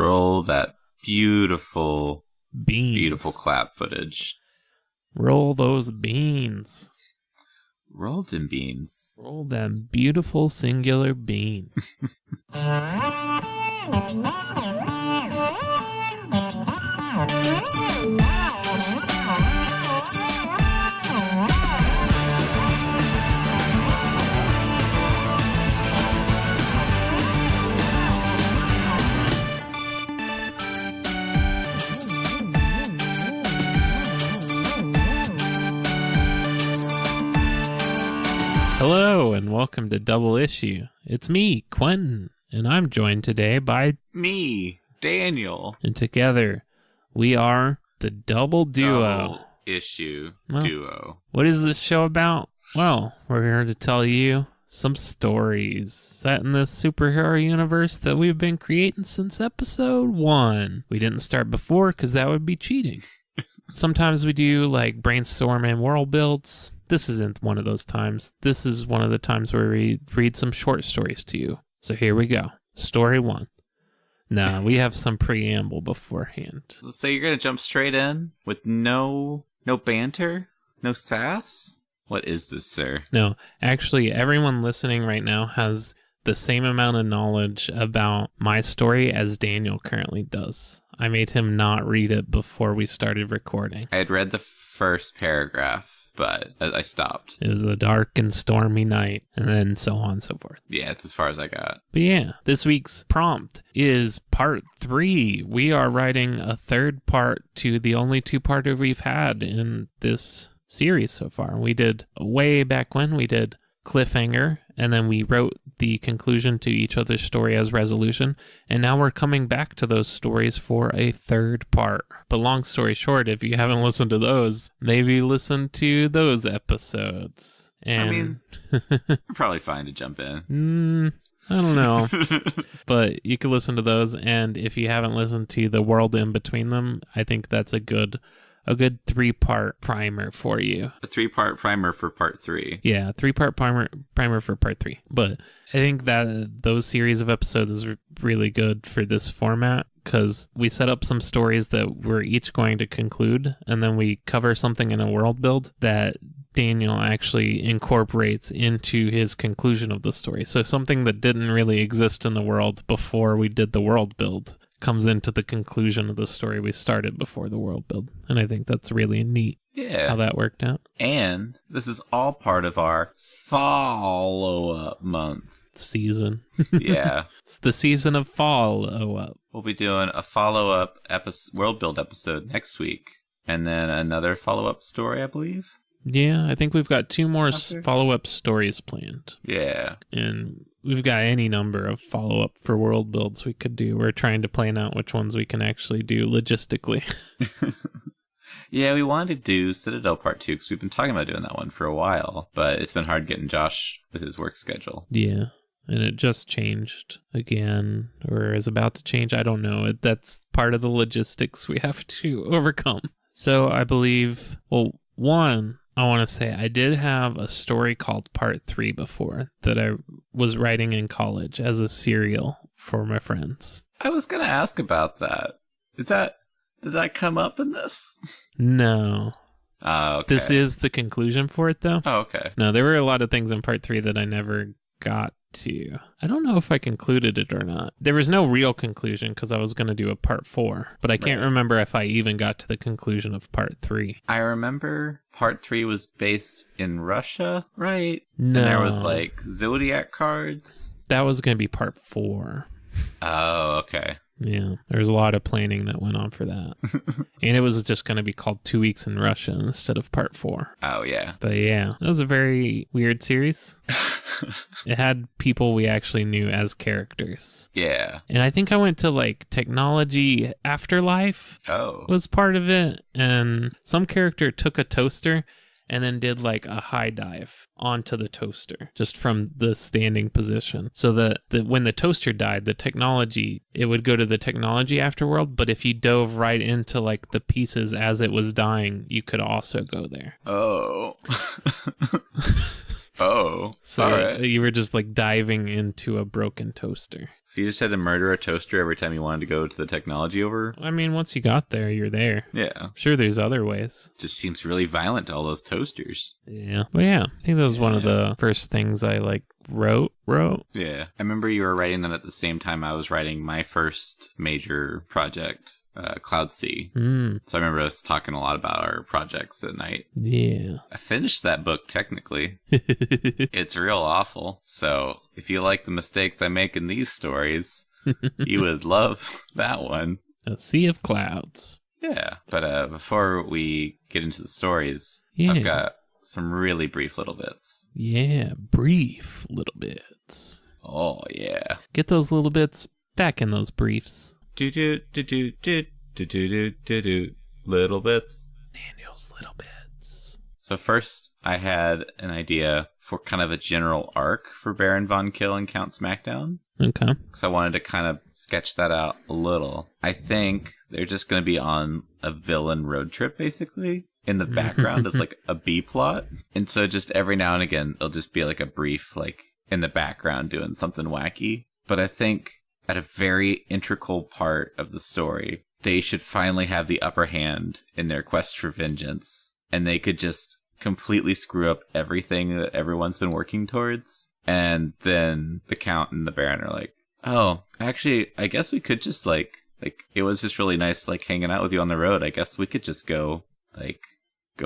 Roll that beautiful clap footage. Roll those beans. Roll them beans. Roll them beautiful singular beans. Hello, and welcome to Double Issue. It's me, Quentin, and I'm joined today by... me, Daniel. And together, we are the Double Duo. Double Issue Duo. What is this show about? Well, we're here to tell you some stories set in this superhero universe that we've been creating since episode 1. We didn't start before because that would be cheating. Sometimes we do like brainstorm and world builds. This isn't one of those times. This is one of the times where we read some short stories to you. So here we go. Story 1. Nah, we have some preamble beforehand. So you're going to jump straight in with no banter? No sass? What is this, sir? No, actually, everyone listening right now has the same amount of knowledge about my story as Daniel currently does. I made him not read it before we started recording. I had read the first paragraph, but I stopped. It was a dark and stormy night, and then so on and so forth. Yeah, it's as far as I got. But yeah, this week's prompt is part 3. We are writing a third part to the only two-parter we've had in this series so far. We did, way back when, we did Cliffhanger, and then we wrote the conclusion to each other's story as resolution, and now we're coming back to those stories for a third part. But long story short, if you haven't listened to those, maybe listen to those episodes. And I mean, we're probably fine to jump in. I don't know. But you can listen to those, and if you haven't listened to the world in between them, I think that's a good 3-part primer for you. A 3-part primer for part 3. Yeah, 3-part primer for part 3. But I think that those series of episodes is really good for this format because we set up some stories that we're each going to conclude, and then we cover something in a world build that Daniel actually incorporates into his conclusion of the story. So something that didn't really exist in the world before we did the world build comes into the conclusion of the story we started before the world build. And I think that's really neat. Yeah. How that worked out. And this is all part of our follow-up month. Season. Yeah. It's the season of follow-up. We'll be doing a follow-up world build episode next week. And then another follow-up story, I believe. Yeah, I think we've got 2 more follow-up stories planned. Yeah. And we've got any number of follow-up for world builds we could do. We're trying to plan out which ones we can actually do logistically. Yeah, we wanted to do Citadel Part 2 because we've been talking about doing that one for a while. But it's been hard getting Josh with his work schedule. Yeah, and it just changed again, or is about to change. I don't know. That's part of the logistics we have to overcome. So I believe, well, one... I want to say I did have a story called Part 3 before that I was writing in college as a serial for my friends. I was going to ask about that. Did that come up in this? No. Oh, okay. This is the conclusion for it, though. Oh, okay. No, there were a lot of things in Part 3 that I never got to. I don't know if I concluded it or not. There was no real conclusion because I was going to do a Part 4, but I can't remember if I even got to the conclusion of Part 3. I remember Part 3 was based in Russia, right? No. And there was like Zodiac cards. That was going to be Part 4. Oh, okay. Yeah, there was a lot of planning that went on for that. And it was just going to be called 2 Weeks in Russia instead of Part 4. Oh, yeah. But yeah, it was a very weird series. It had people we actually knew as characters. Yeah. And I think I went to like Technology Afterlife. Oh. Was part of it. And some character took a toaster and then did like a high dive onto the toaster just from the standing position. So that when the toaster died, the technology, it would go to the technology afterworld. But if you dove right into like the pieces as it was dying, you could also go there. Oh. Oh, So all right. you were just like diving into a broken toaster. So you just had to murder a toaster every time you wanted to go to the technology over? I mean, once you got there, you're there. Yeah. Sure, there's other ways. Just seems really violent, all those toasters. Yeah. But yeah, I think that was one of the first things I like wrote. Yeah. I remember you were writing them at the same time I was writing my first major project, Cloud Sea. So I remember us talking a lot about our projects at night. Yeah. I finished that book, technically. It's real awful. So if you like the mistakes I make in these stories, you would love that one. A Sea of Clouds. Yeah. But before we get into the stories, Yeah. I've got some really brief little bits. Yeah, brief little bits. Oh, yeah. Get those little bits back in those briefs. Do do do do do do do do do little bits. Daniel's little bits. So first, I had an idea for kind of a general arc for Baron Von Kill and Count Smackdown. Okay. Because I wanted to kind of sketch that out a little. I think they're just going to be on a villain road trip, basically. In the background is like a B plot. And so just every now and again, it'll just be like a brief, like in the background doing something wacky. But I think at a very integral part of the story, they should finally have the upper hand in their quest for vengeance. And they could just completely screw up everything that everyone's been working towards. And then the Count and the Baron are like, oh, actually, I guess we could just like it was just really nice like hanging out with you on the road. I guess we could just go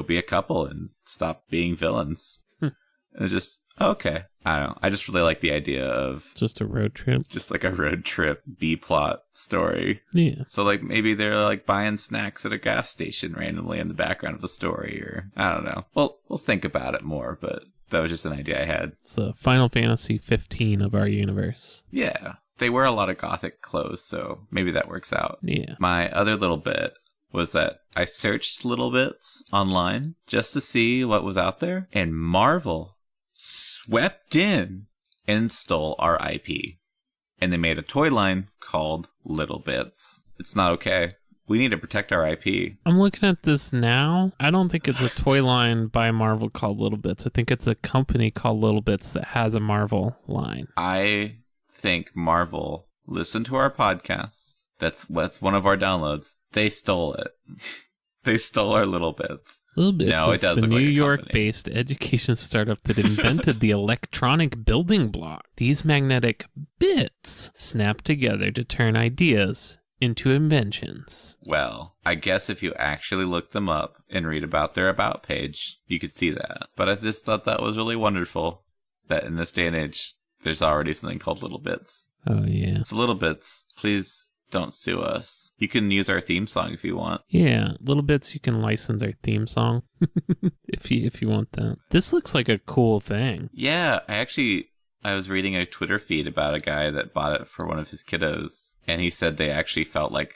be a couple and stop being villains. And just, okay. I don't know. I just really like the idea of just a road trip. Just like a road trip B-plot story. Yeah. So like maybe they're like buying snacks at a gas station randomly in the background of the story, or I don't know. Well, we'll think about it more, but that was just an idea I had. It's Final Fantasy 15 of our universe. Yeah. They wear a lot of gothic clothes, so maybe that works out. Yeah. My other little bit was that I searched little bits online just to see what was out there, and Marvel swept in and stole our IP. And they made a toy line called Little Bits. It's not okay. We need to protect our IP. I'm looking at this now. I don't think it's a toy line by Marvel called Little Bits. I think it's a company called Little Bits that has a Marvel line. I think Marvel listened to our podcast. That's one of our downloads. They stole it. They stole our Little Bits. Little Bits no, is it does the look New like a York-based education startup that invented the electronic building block. These magnetic bits snap together to turn ideas into inventions. Well, I guess if you actually look them up and read about their About page, you could see that. But I just thought that was really wonderful that in this day and age, there's already something called Little Bits. Oh, yeah. So Little Bits, please don't sue us. You can use our theme song if you want. Yeah, Little Bits, you can license our theme song if you want that. This looks like a cool thing. Yeah, I was reading a Twitter feed about a guy that bought it for one of his kiddos, and he said they actually felt like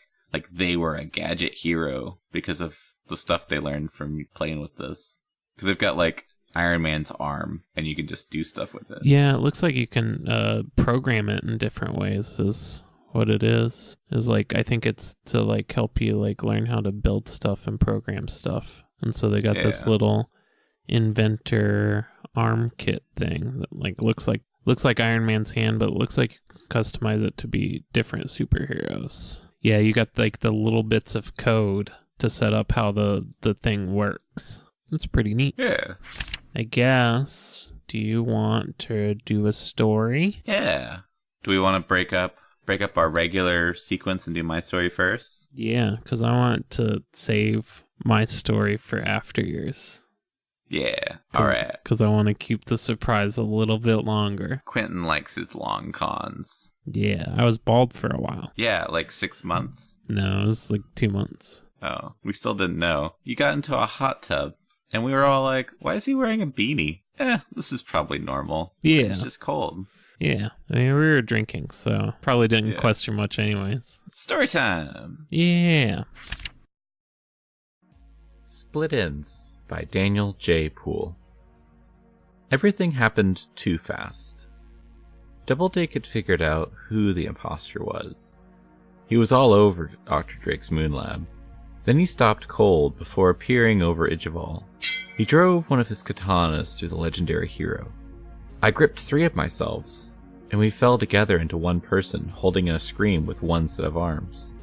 they were a gadget hero because of the stuff they learned from playing with this. Because they've got like Iron Man's arm, and you can just do stuff with it. Yeah, it looks like you can program it in different ways is what it is like. I think it's to like help you like learn how to build stuff and program stuff. And so they got this little inventor arm kit thing that like looks like Iron Man's hand, but it looks like you can customize it to be different superheroes. Yeah, you got like the little bits of code to set up how the thing works. That's pretty neat. Yeah. I guess. Do you want to do a story? Yeah. Do we want to break up our regular sequence and do my story first? Yeah, because I want to save my story for after yours. Yeah. All right. Because I want to keep the surprise a little bit longer. Quentin likes his long cons. Yeah, I was bald for a while. Yeah, like 6 months. No, it was like 2 months. Oh, we still didn't know. You got into a hot tub, and we were all like, why is he wearing a beanie? This is probably normal. Yeah. It's just cold. Yeah, I mean, we were drinking, so probably didn't question much anyways. Story time! Yeah. Split Ends by Daniel J. Poole. Everything happened too fast. Doubleday had figured out who the imposter was. He was all over Dr. Drake's moon lab. Then he stopped cold before appearing over Ijaval. He drove one of his katanas through the legendary hero, I gripped 3 of myselves, and we fell together into one person, holding in a scream with one set of arms.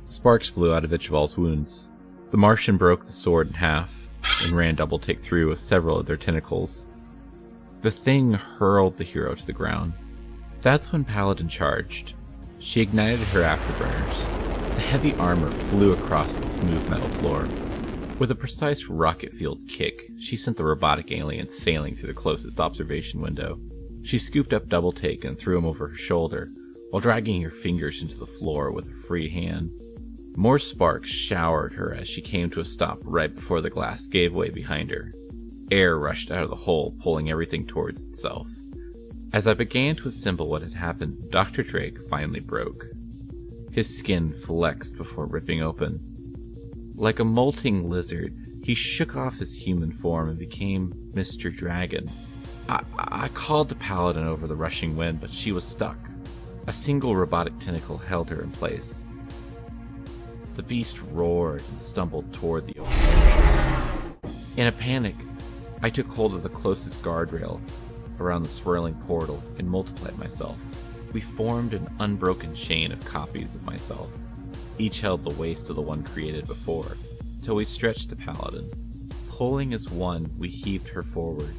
Sparks blew out of Ichival's wounds. The Martian broke the sword in half, and ran double take through with several of their tentacles. The thing hurled the hero to the ground. That's when Paladin charged. She ignited her afterburners. The heavy armor flew across the smooth metal floor. With a precise rocket-fueled kick, she sent the robotic alien sailing through the closest observation window. She scooped up Double Take and threw him over her shoulder, while dragging her fingers into the floor with her free hand. More sparks showered her as she came to a stop right before the glass gave way behind her. Air rushed out of the hole, pulling everything towards itself. As I began to assemble what had happened, Dr. Drake finally broke. His skin flexed before ripping open. Like a molting lizard, he shook off his human form and became Mr. Dragon. I called to Paladin over the rushing wind, but she was stuck. A single robotic tentacle held her in place. The beast roared and stumbled toward the open. In a panic, I took hold of the closest guardrail around the swirling portal and multiplied myself. We formed an unbroken chain of copies of myself. Each held the waist of the one created before, till we stretched the Paladin. Pulling as one, we heaved her forward.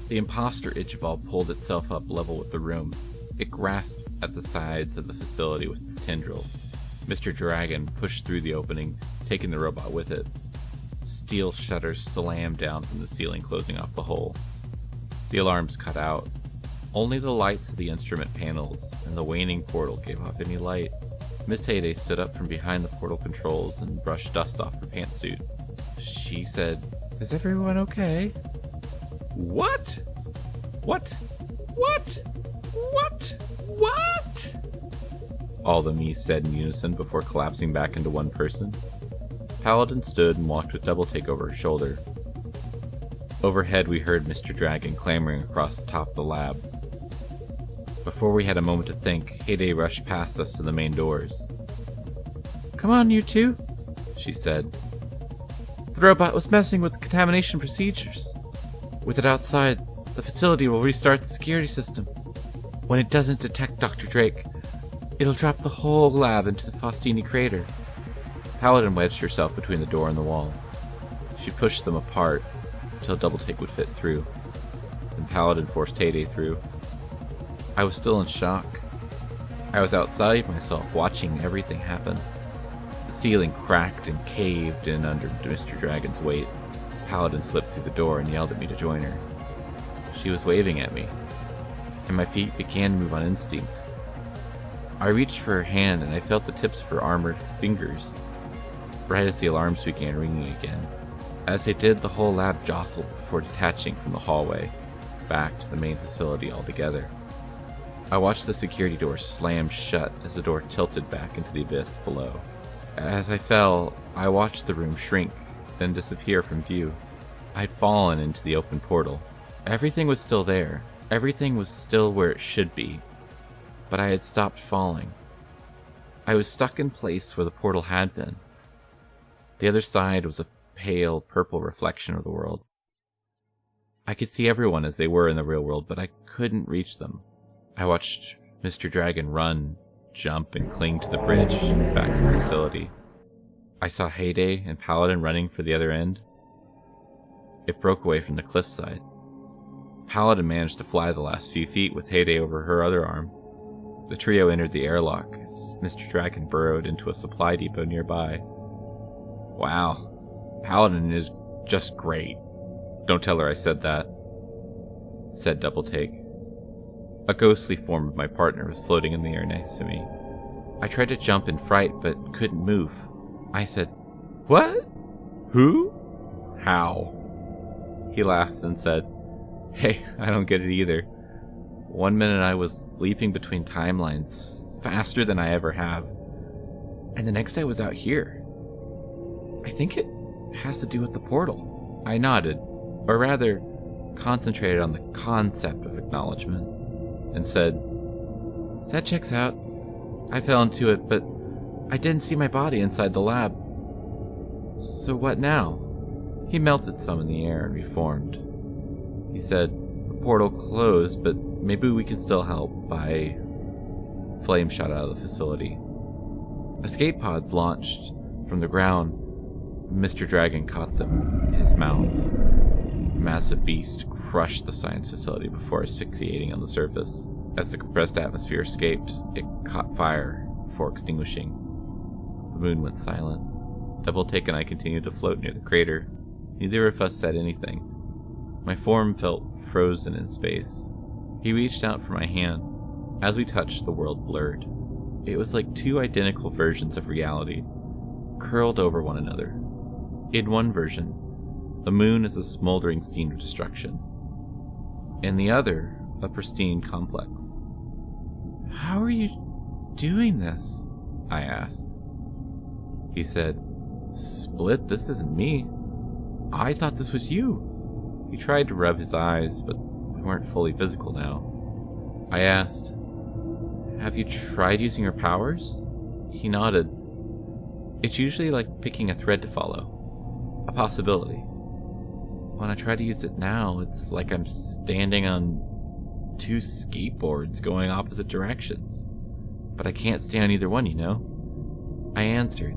The imposter Ichival pulled itself up level with the room. It grasped at the sides of the facility with its tendrils. Mr. Dragon pushed through the opening, taking the robot with it. Steel shutters slammed down from the ceiling, closing off the hole. The alarms cut out. Only the lights of the instrument panels and the waning portal gave off any light. Miss Heyday stood up from behind the portal controls and brushed dust off her pantsuit. She said, "Is everyone okay?" What? What? What? What? What? All the Mies said in unison before collapsing back into one person. Paladin stood and walked with Double Take over her shoulder. Overhead we heard Mr. Dragon clambering across the top of the lab. Before we had a moment to think, Heyday rushed past us to the main doors. "Come on, you two," she said. "The robot was messing with the contamination procedures. With it outside, the facility will restart the security system. When it doesn't detect Dr. Drake, it'll drop the whole lab into the Faustini crater." Paladin wedged herself between the door and the wall. She pushed them apart until Double Take would fit through. Then Paladin forced Heyday through. I was still in shock. I was outside myself, watching everything happen. The ceiling cracked and caved in under Mr. Dragon's weight. Paladin slipped through the door and yelled at me to join her. She was waving at me, and my feet began to move on instinct. I reached for her hand, and I felt the tips of her armored fingers, right as the alarms began ringing again. As they did, the whole lab jostled before detaching from the hallway, back to the main facility altogether. I watched the security door slam shut as the door tilted back into the abyss below. As I fell, I watched the room shrink, then disappear from view. I'd fallen into the open portal. Everything was still there. Everything was still where it should be. But I had stopped falling. I was stuck in place where the portal had been. The other side was a pale purple reflection of the world. I could see everyone as they were in the real world, but I couldn't reach them. I watched Mr. Dragon run, jump, and cling to the bridge back to the facility. I saw Heyday and Paladin running for the other end. It broke away from the cliffside. Paladin managed to fly the last few feet with Heyday over her other arm. The trio entered the airlock as Mr. Dragon burrowed into a supply depot nearby. "Wow, Paladin is just great. Don't tell her I said that," said Double Take. A ghostly form of my partner was floating in the air next to me. I tried to jump in fright, but couldn't move. I said, "What? Who? How?" He laughed and said, "Hey, I don't get it either. One minute I was leaping between timelines, faster than I ever have, and the next I was out here. I think it has to do with the portal." I nodded, or rather, concentrated on the concept of acknowledgement, and said, "That checks out. I fell into it, but I didn't see my body inside the lab. So what now?" He melted some in the air and reformed. He said, "The portal closed, but maybe we can still help by... Flame shot out of the facility. Escape pods launched from the ground. Mr. Dragon caught them in his mouth. A massive beast crushed the science facility before asphyxiating on the surface. As the compressed atmosphere escaped, it caught fire before extinguishing. The moon went silent. Double-take and I continued to float near the crater. Neither of us said anything. My form felt frozen in space. He reached out for my hand. As we touched, the world blurred. It was like two identical versions of reality, curled over one another. In one version, the moon is a smoldering scene of destruction. In the other, a pristine complex. "How are you doing this?" I asked. He said, "Split, this isn't me. I thought this was you." He tried to rub his eyes, but they weren't fully physical now. I asked, "Have you tried using your powers?" He nodded. "It's usually like picking a thread to follow. A possibility. When I try to use it now, it's like I'm standing on two skateboards going opposite directions. But I can't stay on either one, you know?" I answered,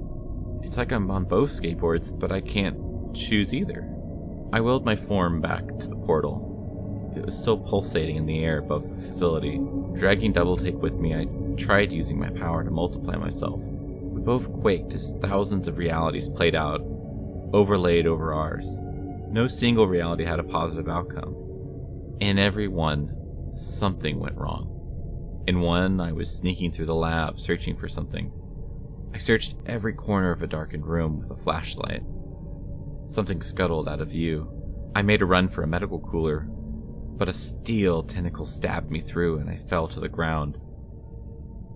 "It's like I'm on both skateboards, but I can't choose either." I willed my form back to the portal. It was still pulsating in the air above the facility. Dragging Double-take with me, I tried using my power to multiply myself. We both quaked as thousands of realities played out, overlaid over ours. No single reality had a positive outcome. In every one, something went wrong. In one, I was sneaking through the lab, searching for something. I searched every corner of a darkened room with a flashlight. Something scuttled out of view. I made a run for a medical cooler, but a steel tentacle stabbed me through and I fell to the ground.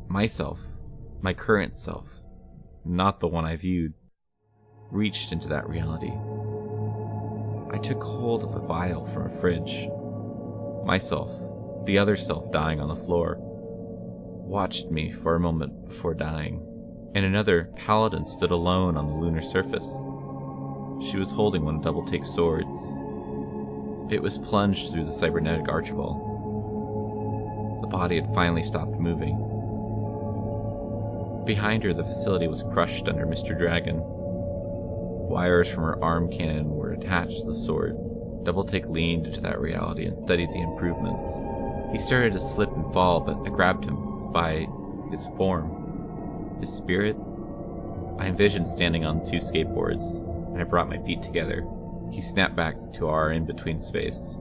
Myself, my current self, not the one I viewed, reached into that reality. I took hold of a vial from a fridge. Myself, the other self dying on the floor, watched me for a moment before dying. In another, Paladin stood alone on the lunar surface. She was holding one of Double-take's swords. It was plunged through the cybernetic archibald. The body had finally stopped moving. Behind her, the facility was crushed under Mr. Dragon. Wires from her arm cannon were attached to the sword. Double-take leaned into that reality and studied the improvements. He started to slip and fall, but I grabbed him by his form, his spirit. I envisioned standing on two skateboards, and I brought my feet together. He snapped back to our in-between space.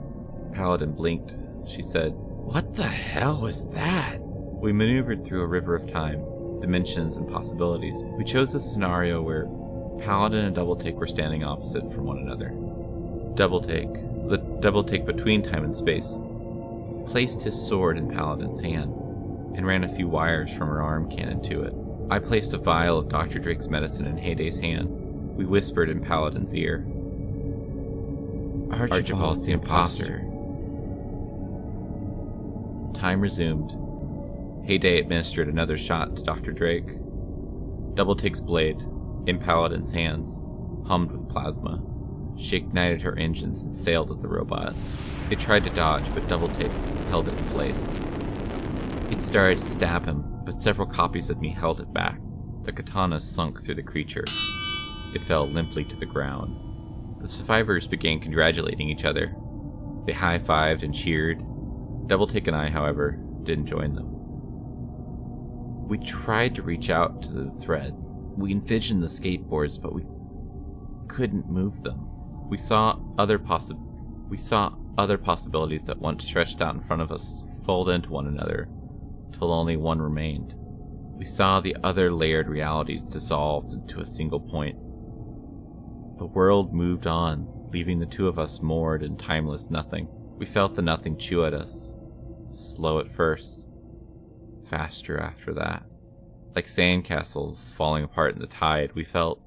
Paladin blinked. She said, "What the hell was that?" We maneuvered through a river of time, dimensions, and possibilities. We chose a scenario where Paladin and Double-take were standing opposite from one another. The Double-take between time and space, placed his sword in Paladin's hand and ran a few wires from her arm cannon to it. I placed a vial of Dr. Drake's medicine in Hayday's hand. We whispered in Paladin's ear, "Archibald's the imposter." Time resumed. Hayday administered another shot to Dr. Drake. Double-take's blade, in Paladin's hands, hummed with plasma. She ignited her engines and sailed at the robot. It tried to dodge, but Double-take held it in place. It started to stab him, but several copies of me held it back. The katana sunk through the creature. It fell limply to the ground. The survivors began congratulating each other. They high-fived and cheered. Double-take and I, however, didn't join them. We tried to reach out to the thread. We envisioned the skateboards, but we couldn't move them. We saw other possibilities that once stretched out in front of us fold into one another, till only one remained. We saw the other layered realities dissolved into a single point. The world moved on, leaving the two of us moored in timeless nothing. We felt the nothing chew at us, slow at first, faster after that. Like sandcastles falling apart in the tide, we felt...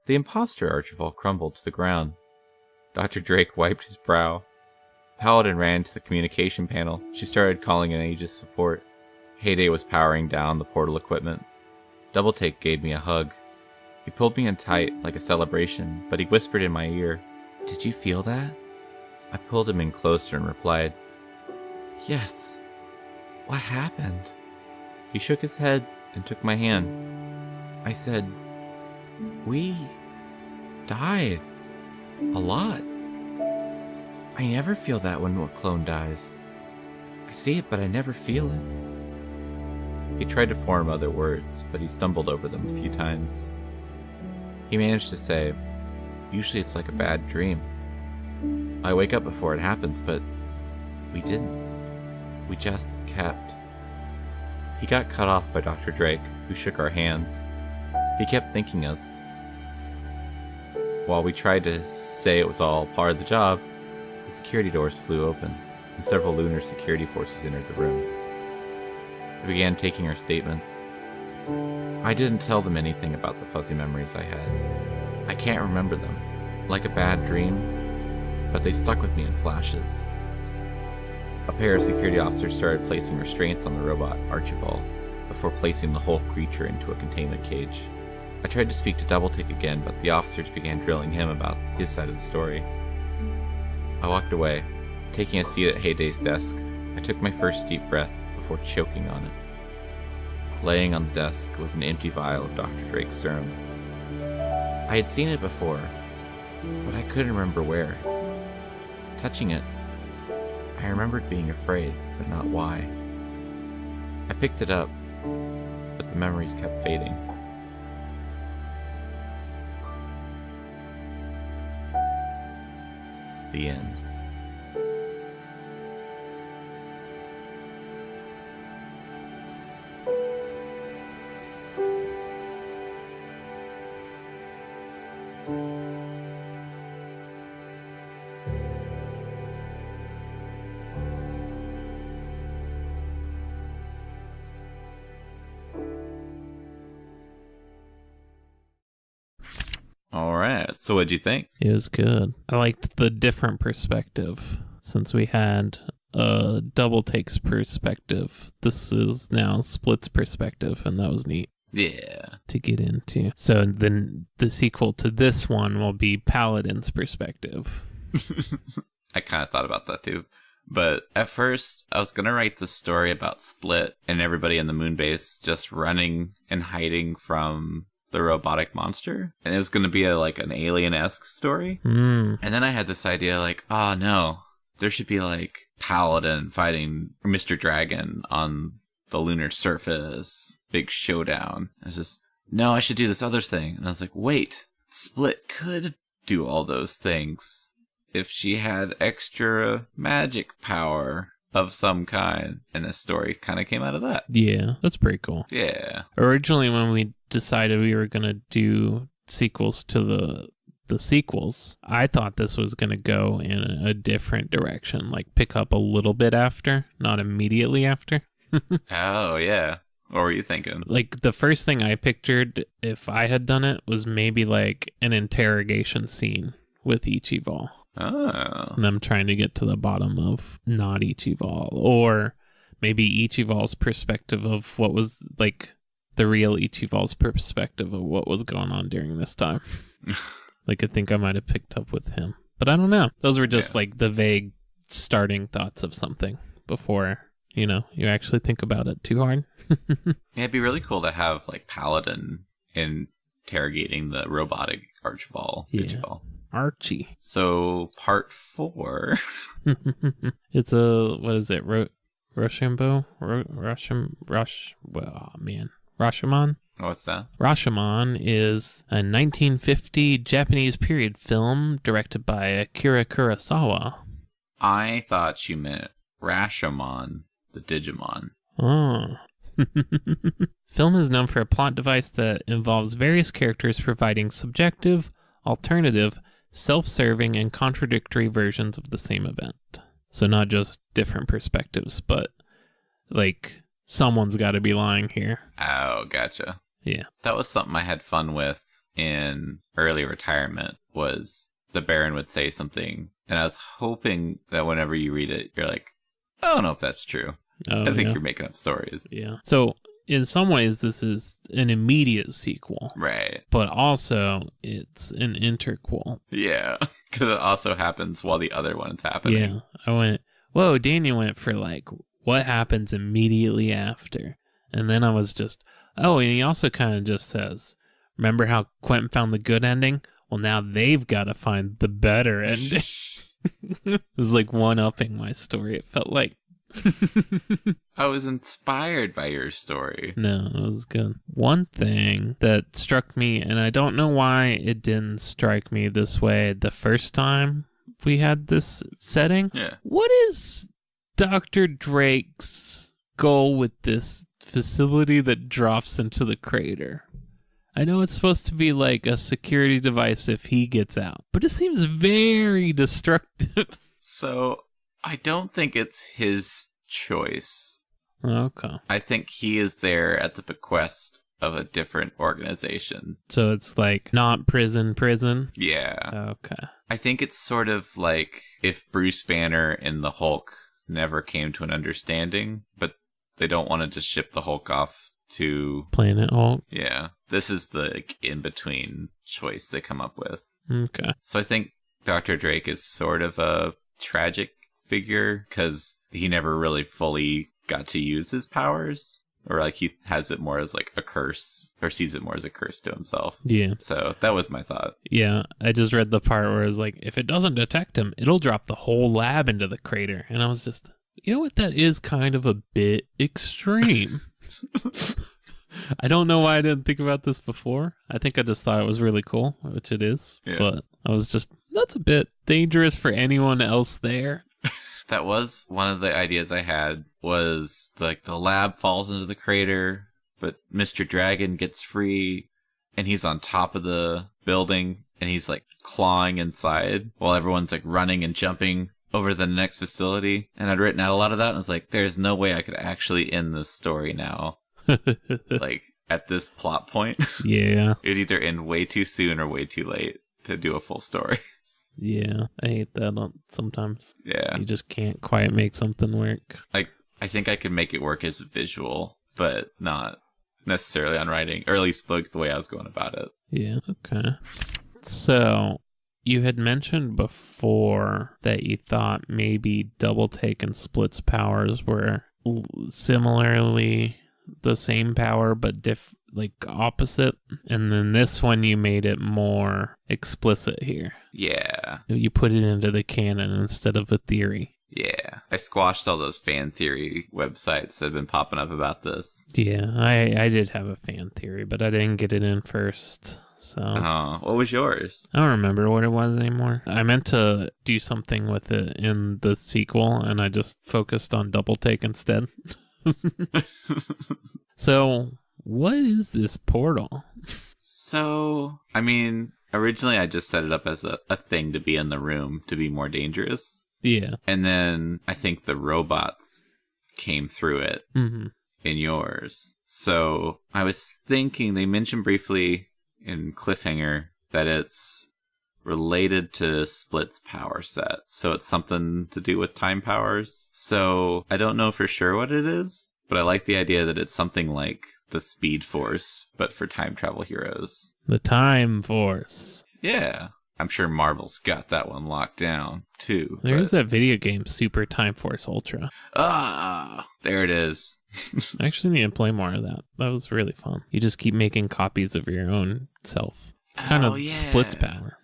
The imposter Archibald crumbled to the ground. Dr. Drake wiped his brow. Paladin ran to the communication panel. She started calling in Aegis support. Hayday was powering down the portal equipment. Double-take gave me a hug. He pulled me in tight like a celebration, but he whispered in my ear, Did you feel that? I pulled him in closer and replied, Yes. What happened? He shook his head and took my hand. I said, We died. A lot. I never feel that when a clone dies. I see it, but I never feel it. He tried to form other words, but he stumbled over them a few times. He managed to say, Usually it's like a bad dream. I wake up before it happens, but we didn't. We just kept. He got cut off by Dr. Drake, who shook our hands. He kept thanking us. While we tried to say it was all part of the job, the security doors flew open, and several lunar security forces entered the room. They began taking our statements. I didn't tell them anything about the fuzzy memories I had. I can't remember them, like a bad dream, but they stuck with me in flashes. A pair of security officers started placing restraints on the robot, Archibald, before placing the whole creature into a containment cage. I tried to speak to Doubletick again, but the officers began drilling him about his side of the story. I walked away. Taking a seat at Hayday's desk, I took my first deep breath before choking on it. Laying on the desk was an empty vial of Dr. Drake's serum. I had seen it before, but I couldn't remember where. Touching it, I remembered being afraid, but not why. I picked it up, but the memories kept fading. The end. All right. So what'd you think? It was good. I liked the different perspective. Since we had a double takes perspective, this is now Split's perspective, and that was neat. Yeah. To get into. So then the sequel to this one will be Paladin's perspective. I kind of thought about that too. But at first, I was going to write the story about Split and everybody in the moon base just running and hiding from the robotic monster. And it was going to be an alien-esque story. Mm. And then I had this idea oh no, there should be Paladin fighting Mr. Dragon on the lunar surface. Big showdown. I was just, no, I should do this other thing. And I was like, wait, Split could do all those things if she had extra magic power of some kind. And this story kind of came out of that. Yeah, that's pretty cool. Yeah. Originally, when we decided we were going to do sequels to the sequels, I thought this was going to go in a different direction, pick up a little bit after, not immediately after. Oh, yeah. What were you thinking? The first thing I pictured, if I had done it, was maybe an interrogation scene with Ichibal. Oh. And them trying to get to the bottom of not Ichibal. Or maybe Ichibal's perspective of what was, the real Ichibal's perspective of what was going on during this time. I think I might have picked up with him. But I don't know. Those were just, the vague starting thoughts of something before, you actually think about it too hard. Yeah, it'd be really cool to have, Paladin interrogating the robotic Archibald. Yeah. Archie. So, part 4. It's what is it? Rochambeau? Rashomon? What's that? Rashomon is a 1950 Japanese period film directed by Akira Kurosawa. I thought you meant Rashomon, the Digimon. Oh. Film is known for a plot device that involves various characters providing subjective, alternative, self-serving, and contradictory versions of the same event. So not just different perspectives, but someone's got to be lying here. Oh, gotcha. Yeah. That was something I had fun with in early retirement, was the Baron would say something, and I was hoping that whenever you read it, you're like, I don't know if that's true. Oh, I think you're making up stories. Yeah. So in some ways, this is an immediate sequel. Right. But also, it's an interquel. Yeah. Because it also happens while the other one's happening. Yeah. I went, whoa, Daniel went for like, what happens immediately after? And then I was just, oh, and he also kind of just says, remember how Quentin found the good ending? Well, now they've got to find the better ending. It was like one-upping my story, it felt like. I was inspired by your story. No, it was good. One thing that struck me, and I don't know why it didn't strike me this way the first time we had this setting. Yeah. What is Dr. Drake's goal with this facility that drops into the crater? I know it's supposed to be like a security device if he gets out, but it seems very destructive. So, I don't think it's his choice. Okay. I think he is there at the bequest of a different organization. So it's like not prison. Yeah. Okay. I think it's sort of like if Bruce Banner and the Hulk never came to an understanding, but they don't want to just ship the Hulk off to Planet Hulk. Yeah. This is the like, in-between choice they come up with. Okay. So I think Dr. Drake is sort of a tragic figure because he never really fully got to use his powers, or like he has it more as like a curse, or sees it more as a curse to himself. Yeah. So that was my thought. Yeah, I just read the part where it was like, if it doesn't detect him, it'll drop the whole lab into the crater. And I was just, you know what, that is kind of a bit extreme. I don't know why I didn't think about this before. I think I just thought it was really cool, which it is. Yeah. But I was just, that's a bit dangerous for anyone else there. That was one of the ideas I had, was like the lab falls into the crater, but Mr. Dragon gets free and he's on top of the building and he's like clawing inside while everyone's like running and jumping over to the next facility. And I'd written out a lot of that and I was like, there's no way I could actually end this story now. Like at this plot point. Yeah. It'd either end way too soon or way too late to do a full story. Yeah, I hate that sometimes. Yeah. You just can't quite make something work. Like, I think I could make it work as a visual, but not necessarily on writing, or at least like the way I was going about it. Yeah, okay. So, you had mentioned before that you thought maybe Double Take and Split's powers were similarly the same power, but like opposite. And then this one you made it more explicit here. Yeah. You put it into the canon instead of a theory. Yeah. I squashed all those fan theory websites that have been popping up about this. Yeah, I did have a fan theory, but I didn't get it in first. So what was yours? I don't remember what it was anymore. I meant to do something with it in the sequel, and I just focused on Double Take instead. So, what is this portal? So, I mean, originally I just set it up as a thing to be in the room to be more dangerous. Yeah. And then I think the robots came through it in yours. So, I was thinking, they mentioned briefly in Cliffhanger that it's related to Split's power set. So it's something to do with time powers. So I don't know for sure what it is, but I like the idea that it's something like the Speed Force, but for time travel heroes. The Time Force. Yeah. I'm sure Marvel's got that one locked down, too. There's that video game, Super Time Force Ultra. Ah, there it is. I actually need to play more of that. That was really fun. You just keep making copies of your own self. It's kind of Split's power.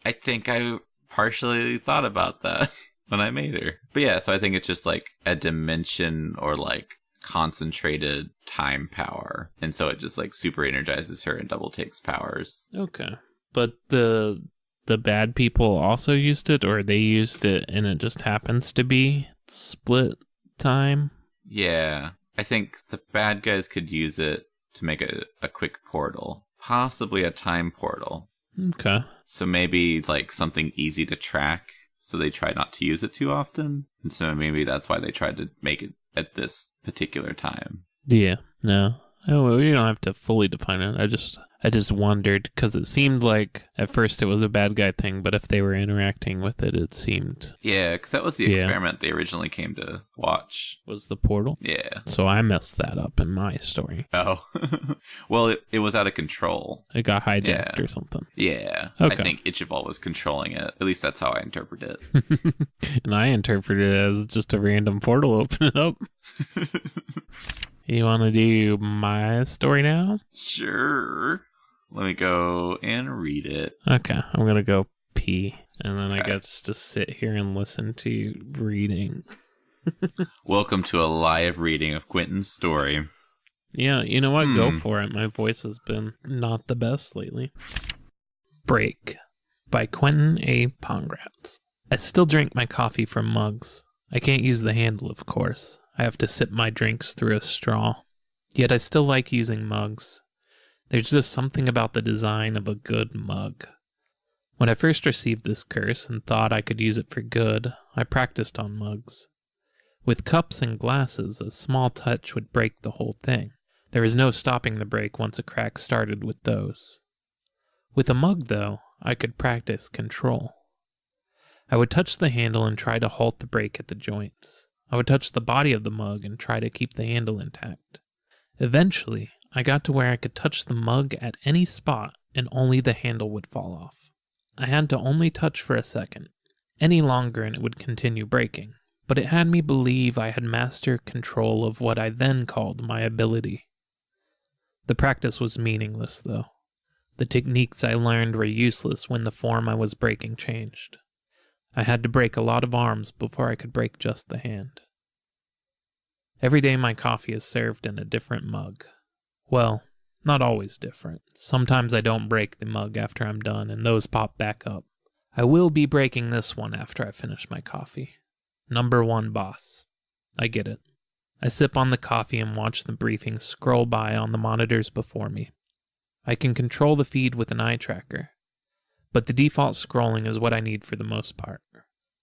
I think I partially thought about that when I made her. But yeah, so I think it's just like a dimension or like concentrated time power. And so it just like super energizes her and double takes powers. Okay. But the bad people also used it, or they used it and it just happens to be split time? Yeah. I think the bad guys could use it to make a quick portal. Possibly a time portal. Okay. So maybe like something easy to track, so they try not to use it too often. And so maybe that's why they tried to make it at this particular time. Yeah. No. Oh, we don't have to fully define it. I I just wondered, because it seemed like at first it was a bad guy thing, but if they were interacting with it, it seemed... Yeah, because that was the experiment they originally came to watch. Was the portal? Yeah. So I messed that up in my story. Oh. Well, it was out of control. It got hijacked or something. Yeah. Okay. I think Ichival was controlling it. At least that's how I interpret it. And I interpret it as just a random portal opening up. You want to do my story now? Sure. Let me go and read it. Okay, I'm going to go pee. And then I get just to sit here and listen to you reading. Welcome to a live reading of Quentin's story. Yeah, you know what? Go for it. My voice has been not the best lately. Break by Quentin A. Pongratz. I still drink my coffee from mugs. I can't use the handle, of course. I have to sip my drinks through a straw. Yet I still like using mugs. There's just something about the design of a good mug. When I first received this curse and thought I could use it for good, I practiced on mugs. With cups and glasses, a small touch would break the whole thing. There was no stopping the break once a crack started with those. With a mug, though, I could practice control. I would touch the handle and try to halt the break at the joints. I would touch the body of the mug and try to keep the handle intact. Eventually, I got to where I could touch the mug at any spot and only the handle would fall off. I had to only touch for a second. Any longer and it would continue breaking, but it had me believe I had mastered control of what I then called my ability. The practice was meaningless, though. The techniques I learned were useless when the form I was breaking changed. I had to break a lot of arms before I could break just the hand. Every day my coffee is served in a different mug. Well, not always different. Sometimes I don't break the mug after I'm done, and those pop back up. I will be breaking this one after I finish my coffee. Number 1 boss. I get it. I sip on the coffee and watch the briefing scroll by on the monitors before me. I can control the feed with an eye tracker, but the default scrolling is what I need for the most part.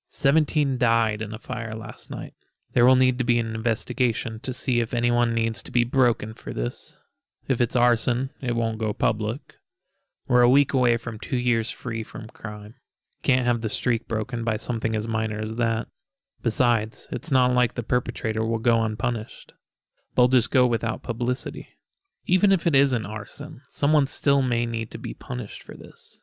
17 died in a fire last night. There will need to be an investigation to see if anyone needs to be broken for this. If it's arson, it won't go public. We're a week away from 2 years free from crime. Can't have the streak broken by something as minor as that. Besides, it's not like the perpetrator will go unpunished. They'll just go without publicity. Even if it isn't arson, someone still may need to be punished for this.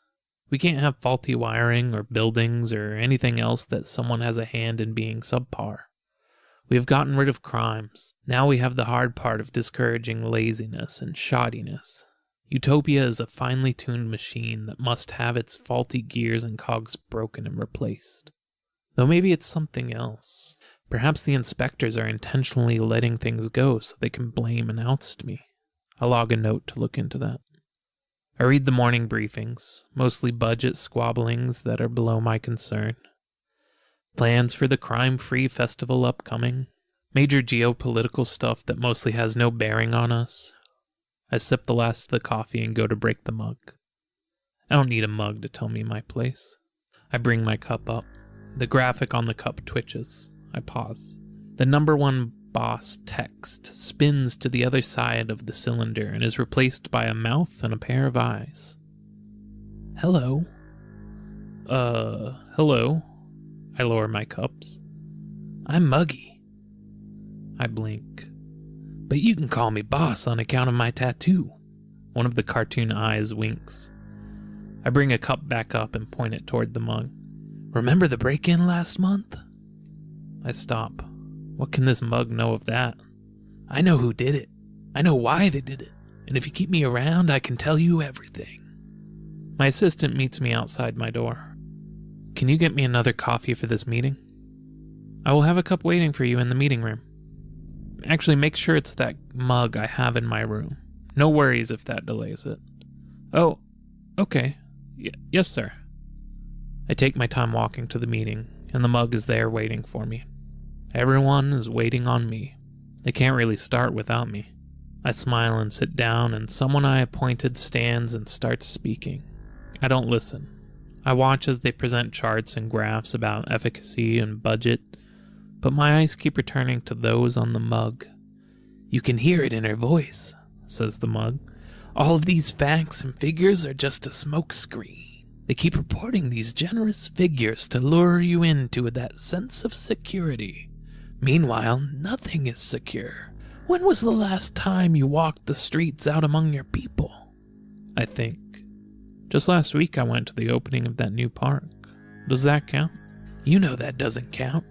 We can't have faulty wiring or buildings or anything else that someone has a hand in being subpar. We have gotten rid of crimes. Now we have the hard part of discouraging laziness and shoddiness. Utopia is a finely tuned machine that must have its faulty gears and cogs broken and replaced. Though maybe it's something else. Perhaps the inspectors are intentionally letting things go so they can blame and oust me. I'll log a note to look into that. I read the morning briefings, mostly budget squabblings that are below my concern. Plans for the crime-free festival upcoming. Major geopolitical stuff that mostly has no bearing on us. I sip the last of the coffee and go to break the mug. I don't need a mug to tell me my place. I bring my cup up. The graphic on the cup twitches. I pause. The number 1 boss text spins to the other side of the cylinder and is replaced by a mouth and a pair of eyes. Hello. Hello. I lower my cups. I'm Muggy. I blink. But you can call me boss on account of my tattoo. One of the cartoon eyes winks. I bring a cup back up and point it toward the mug. Remember the break-in last month? I stop. What can this mug know of that? I know who did it. I know why they did it. And if you keep me around, I can tell you everything. My assistant meets me outside my door. Can you get me another coffee for this meeting? I will have a cup waiting for you in the meeting room. Actually, make sure it's that mug I have in my room. No worries if that delays it. Oh, okay. Yes, sir. I take my time walking to the meeting, and the mug is there waiting for me. Everyone is waiting on me. They can't really start without me. I smile and sit down, and someone I appointed stands and starts speaking. I don't listen. I watch as they present charts and graphs about efficacy and budget, but my eyes keep returning to those on the mug. You can hear it in her voice, says the mug. All of these facts and figures are just a smokescreen. They keep reporting these generous figures to lure you into that sense of security. Meanwhile, nothing is secure. When was the last time you walked the streets out among your people? I think. Just last week I went to the opening of that new park. Does that count? You know that doesn't count.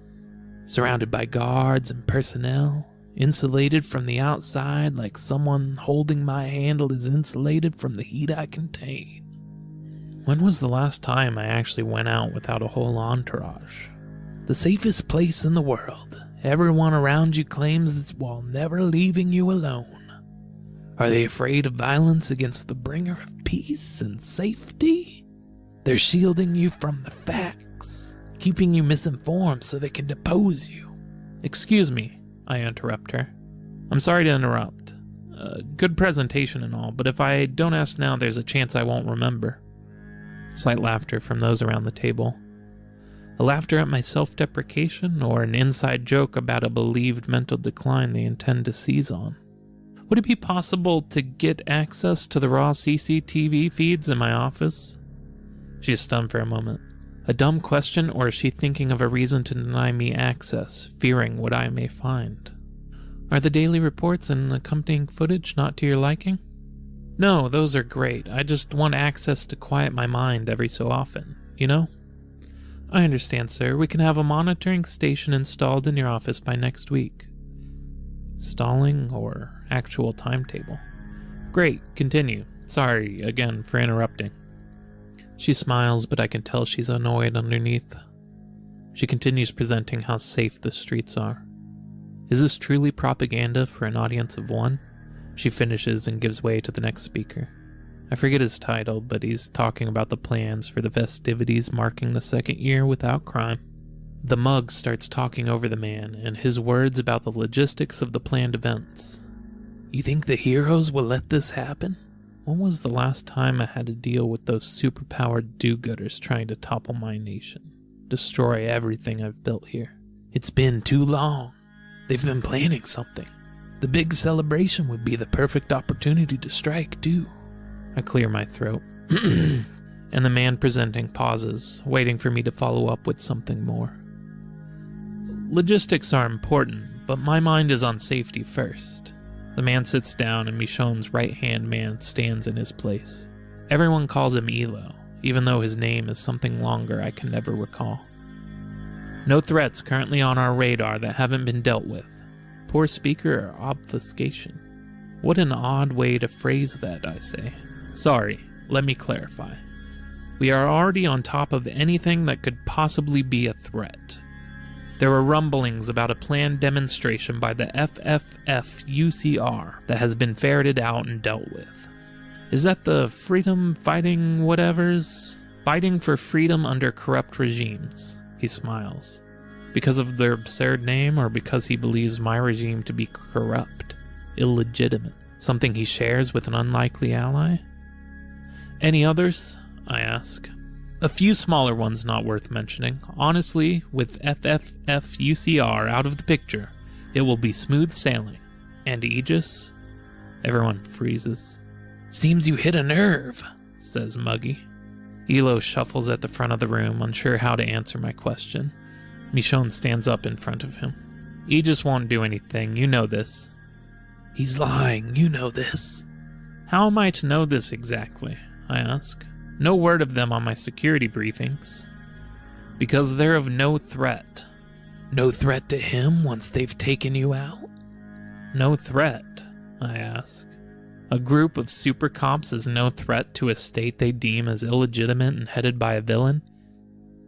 Surrounded by guards and personnel, insulated from the outside like someone holding my handle is insulated from the heat I contain. When was the last time I actually went out without a whole entourage? The safest place in the world. Everyone around you claims this while never leaving you alone. Are they afraid of violence against the bringer of peace and safety? They're shielding you from the facts, keeping you misinformed so they can depose you. Excuse me, I interrupt her. I'm sorry to interrupt. Good presentation and all, but if I don't ask now, there's a chance I won't remember. Slight laughter from those around the table. A laughter at my self-deprecation, or an inside joke about a believed mental decline they intend to seize on. Would it be possible to get access to the raw CCTV feeds in my office? She is stunned for a moment. A dumb question, or is she thinking of a reason to deny me access, fearing what I may find? Are the daily reports and accompanying footage not to your liking? No, those are great. I just want access to quiet my mind every so often, you know? I understand, sir. We can have a monitoring station installed in your office by next week. Stalling or actual timetable? Great, continue. Sorry again for interrupting. She smiles, but I can tell she's annoyed underneath. She continues presenting how safe the streets are. Is this truly propaganda for an audience of one? She finishes and gives way to the next speaker. I forget his title, but he's talking about the plans for the festivities marking the second year without crime. The mug starts talking over the man, and his words about the logistics of the planned events. You think the heroes will let this happen? When was the last time I had to deal with those superpowered do-gooders trying to topple my nation? Destroy everything I've built here. It's been too long. They've been planning something. The big celebration would be the perfect opportunity to strike, too. I clear my throat. And the man presenting pauses, waiting for me to follow up with something more. Logistics are important, but my mind is on safety first. The man sits down and Michonne's right-hand man stands in his place. Everyone calls him Elo, even though his name is something longer I can never recall. No threats currently on our radar that haven't been dealt with. Poor speaker or obfuscation. What an odd way to phrase that, I say. Sorry, let me clarify. We are already on top of anything that could possibly be a threat. There were rumblings about a planned demonstration by the FFF-UCR that has been ferreted out and dealt with. Is that the freedom fighting whatevers? Fighting for freedom under corrupt regimes. He smiles. Because of their absurd name, or because he believes my regime to be corrupt, illegitimate, something he shares with an unlikely ally? Any others? I ask. A few smaller ones not worth mentioning. Honestly, with FFF-UCR out of the picture, it will be smooth sailing. And Aegis? Everyone freezes. Seems you hit a nerve, says Muggy. Elo shuffles at the front of the room, unsure how to answer my question. Michonne stands up in front of him. Aegis won't do anything, you know this. He's lying, you know this. How am I to know this exactly? I ask. No word of them on my security briefings. Because they're of no threat. No threat to him once they've taken you out? No threat, I ask. A group of super cops is no threat to a state they deem as illegitimate and headed by a villain?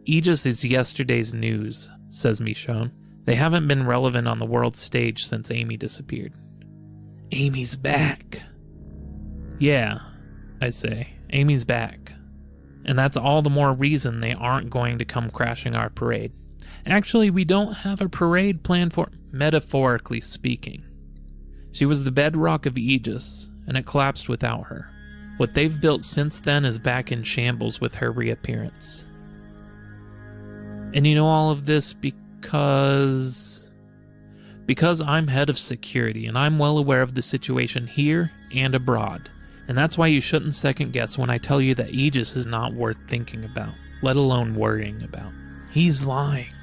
Aegis is yesterday's news, says Michonne. They haven't been relevant on the world stage since Amy disappeared. Amy's back. Yeah, I say. Amy's back. And that's all the more reason they aren't going to come crashing our parade. Actually, we don't have a parade planned for, metaphorically speaking. She was the bedrock of Aegis, and it collapsed without her. What they've built since then is back in shambles with her reappearance. And you know all of this because I'm head of security, and I'm well aware of the situation here and abroad. And that's why you shouldn't second guess when I tell you that Aegis is not worth thinking about, let alone worrying about. He's lying.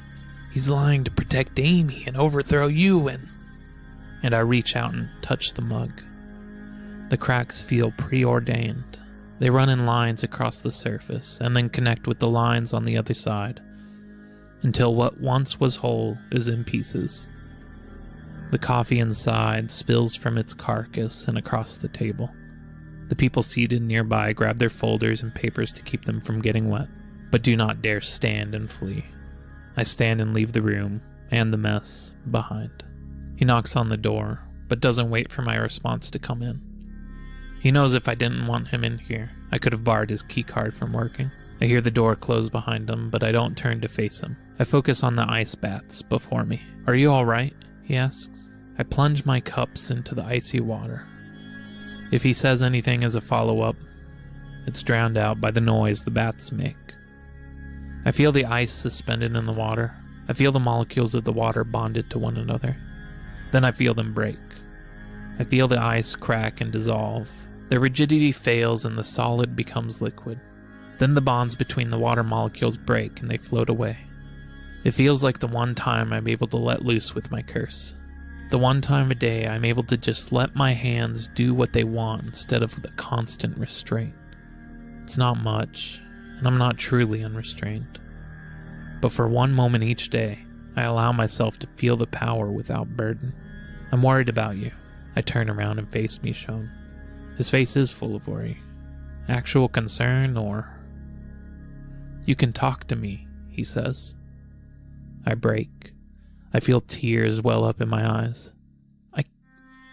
He's lying to protect Amy and overthrow you and I reach out and touch the mug. The cracks feel preordained. They run in lines across the surface and then connect with the lines on the other side until what once was whole is in pieces. The coffee inside spills from its carcass and across the table. The people seated nearby grab their folders and papers to keep them from getting wet, but do not dare stand and flee. I stand and leave the room and the mess behind. He knocks on the door, but doesn't wait for my response to come in. He knows if I didn't want him in here, I could have barred his keycard from working. I hear the door close behind him, but I don't turn to face him. I focus on the ice baths before me. "Are you all right?" he asks. I plunge my cups into the icy water. If he says anything as a follow-up, it's drowned out by the noise the baths make. I feel the ice suspended in the water. I feel the molecules of the water bonded to one another. Then I feel them break. I feel the ice crack and dissolve. The rigidity fails and the solid becomes liquid. Then the bonds between the water molecules break and they float away. It feels like the one time I'm able to let loose with my curse. The one time a day I'm able to just let my hands do what they want instead of the constant restraint. It's not much, and I'm not truly unrestrained. But for one moment each day, I allow myself to feel the power without burden. "I'm worried about you." I turn around and face Michonne. His face is full of worry. Actual concern or... "You can talk to me," he says. I break. I feel tears well up in my eyes.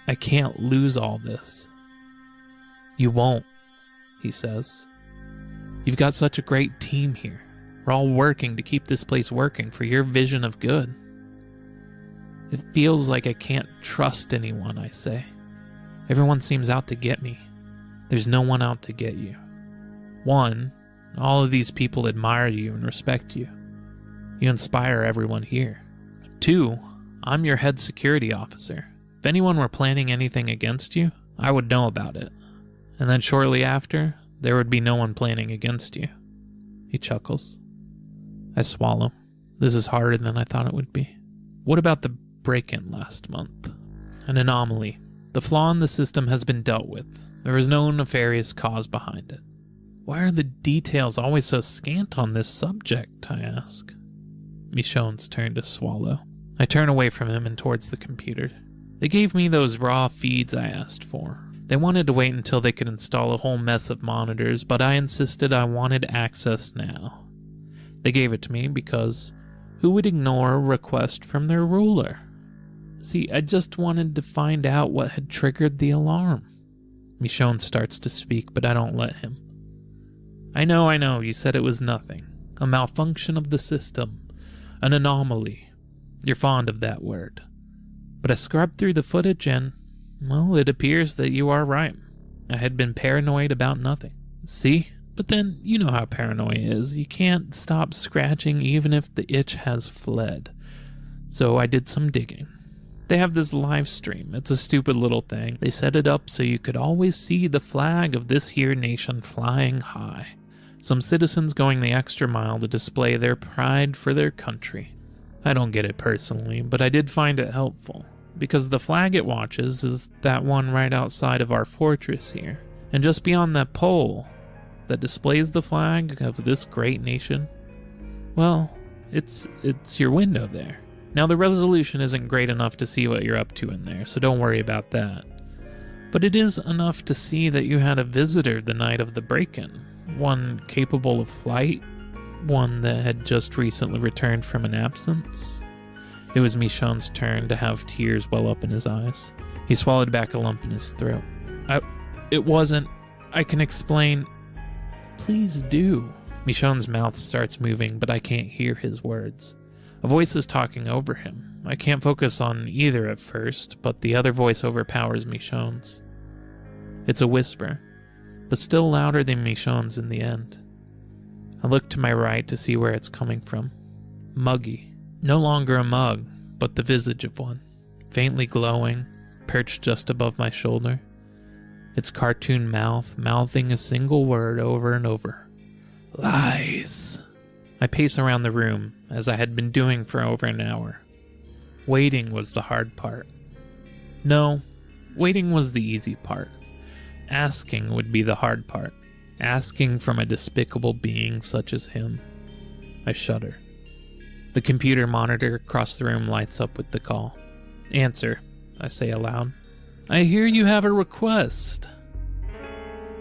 I can't lose all this. "You won't," he says. "You've got such a great team here. We're all working to keep this place working for your vision of good." It feels like I can't trust anyone, I say. Everyone seems out to get me. There's no one out to get you. One, all of these people admire you and respect you. You inspire everyone here. Two, I'm your head security officer. If anyone were planning anything against you, I would know about it. And then shortly after, there would be no one planning against you. He chuckles. I swallow. This is harder than I thought it would be. What about the break-in last month? An anomaly. The flaw in the system has been dealt with. There is no nefarious cause behind it. Why are the details always so scant on this subject, I ask. Michonne's turn to swallow. I turn away from him and towards the computer. They gave me those raw feeds I asked for. They wanted to wait until they could install a whole mess of monitors, but I insisted I wanted access now. They gave it to me because who would ignore a request from their ruler? See, I just wanted to find out what had triggered the alarm. Michonne starts to speak, but I don't let him. I know, you said it was nothing. A malfunction of the system. An anomaly. You're fond of that word. But I scrubbed through the footage and, well, it appears that you are right. I had been paranoid about nothing. See? But then, you know how paranoia is. You can't stop scratching even if the itch has fled. So I did some digging. They have this live stream. It's a stupid little thing. They set it up so you could always see the flag of this here nation flying high. Some citizens going the extra mile to display their pride for their country. I don't get it personally, but I did find it helpful. Because the flag it watches is that one right outside of our fortress here. And just beyond that pole that displays the flag of this great nation, well, it's your window there. Now the resolution isn't great enough to see what you're up to in there, so don't worry about that. But it is enough to see that you had a visitor the night of the break-in. One capable of flight, one that had just recently returned from an absence. It was Michonne's turn to have tears well up in his eyes. He swallowed back a lump in his throat. It wasn't... I can explain... Please do. Michonne's mouth starts moving, but I can't hear his words. A voice is talking over him. I can't focus on either at first, but the other voice overpowers Michonne's. It's a whisper, but still louder than Michonne's in the end. I look to my right to see where it's coming from. Muggy. No longer a mug, but the visage of one. Faintly glowing, perched just above my shoulder. its cartoon mouth mouthing a single word over and over. Lies. I pace around the room, as I had been doing for over an hour. Waiting was the hard part. No, waiting was the easy part. Asking would be the hard part. Asking from a despicable being such as him. I shudder. The computer monitor across the room lights up with the call. Answer, I say aloud. I hear you have a request.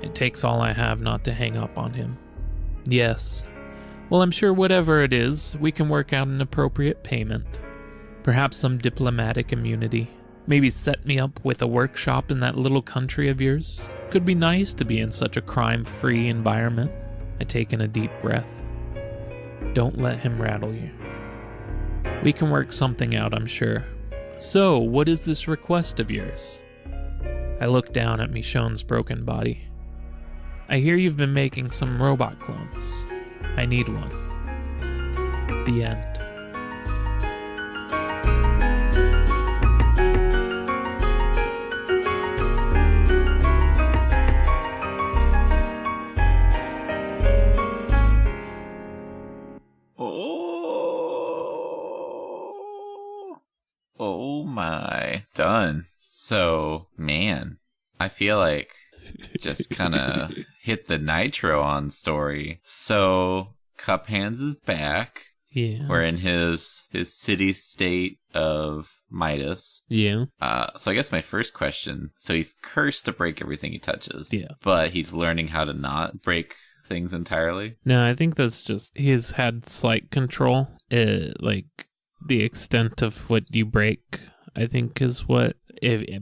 It takes all I have not to hang up on him. Yes. Well, I'm sure whatever it is, we can work out an appropriate payment. Perhaps some diplomatic immunity. Maybe set me up with a workshop in that little country of yours. Could be nice to be in such a crime-free environment. I take in a deep breath. Don't let him rattle you. We can work something out, I'm sure. So, what is this request of yours? I look down at Michonne's broken body. I hear you've been making some robot clones. I need one. The end. Oh my. Done. So, man, I feel like just kind of hit the nitro on story. So, Cup Hands is back. Yeah. We're in his city state of Midas. Yeah. So I guess my first question, so he's cursed to break everything he touches. Yeah. But he's learning how to not break things entirely. No, I think that's just, he's had slight control. Like, the extent of what you break, I think is what,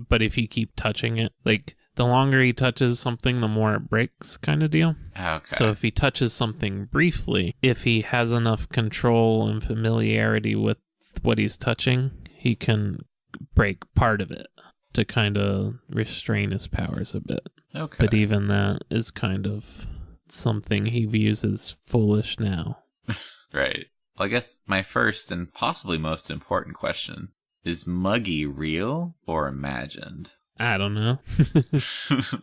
but if you keep touching it, like, the longer he touches something, the more it breaks kind of deal. Okay. So if he touches something briefly, if he has enough control and familiarity with what he's touching, he can break part of it to kind of restrain his powers a bit. Okay. But even that is kind of something he views as foolish now. Right. Well, I guess my first and possibly most important question is Muggy real or imagined? I don't know.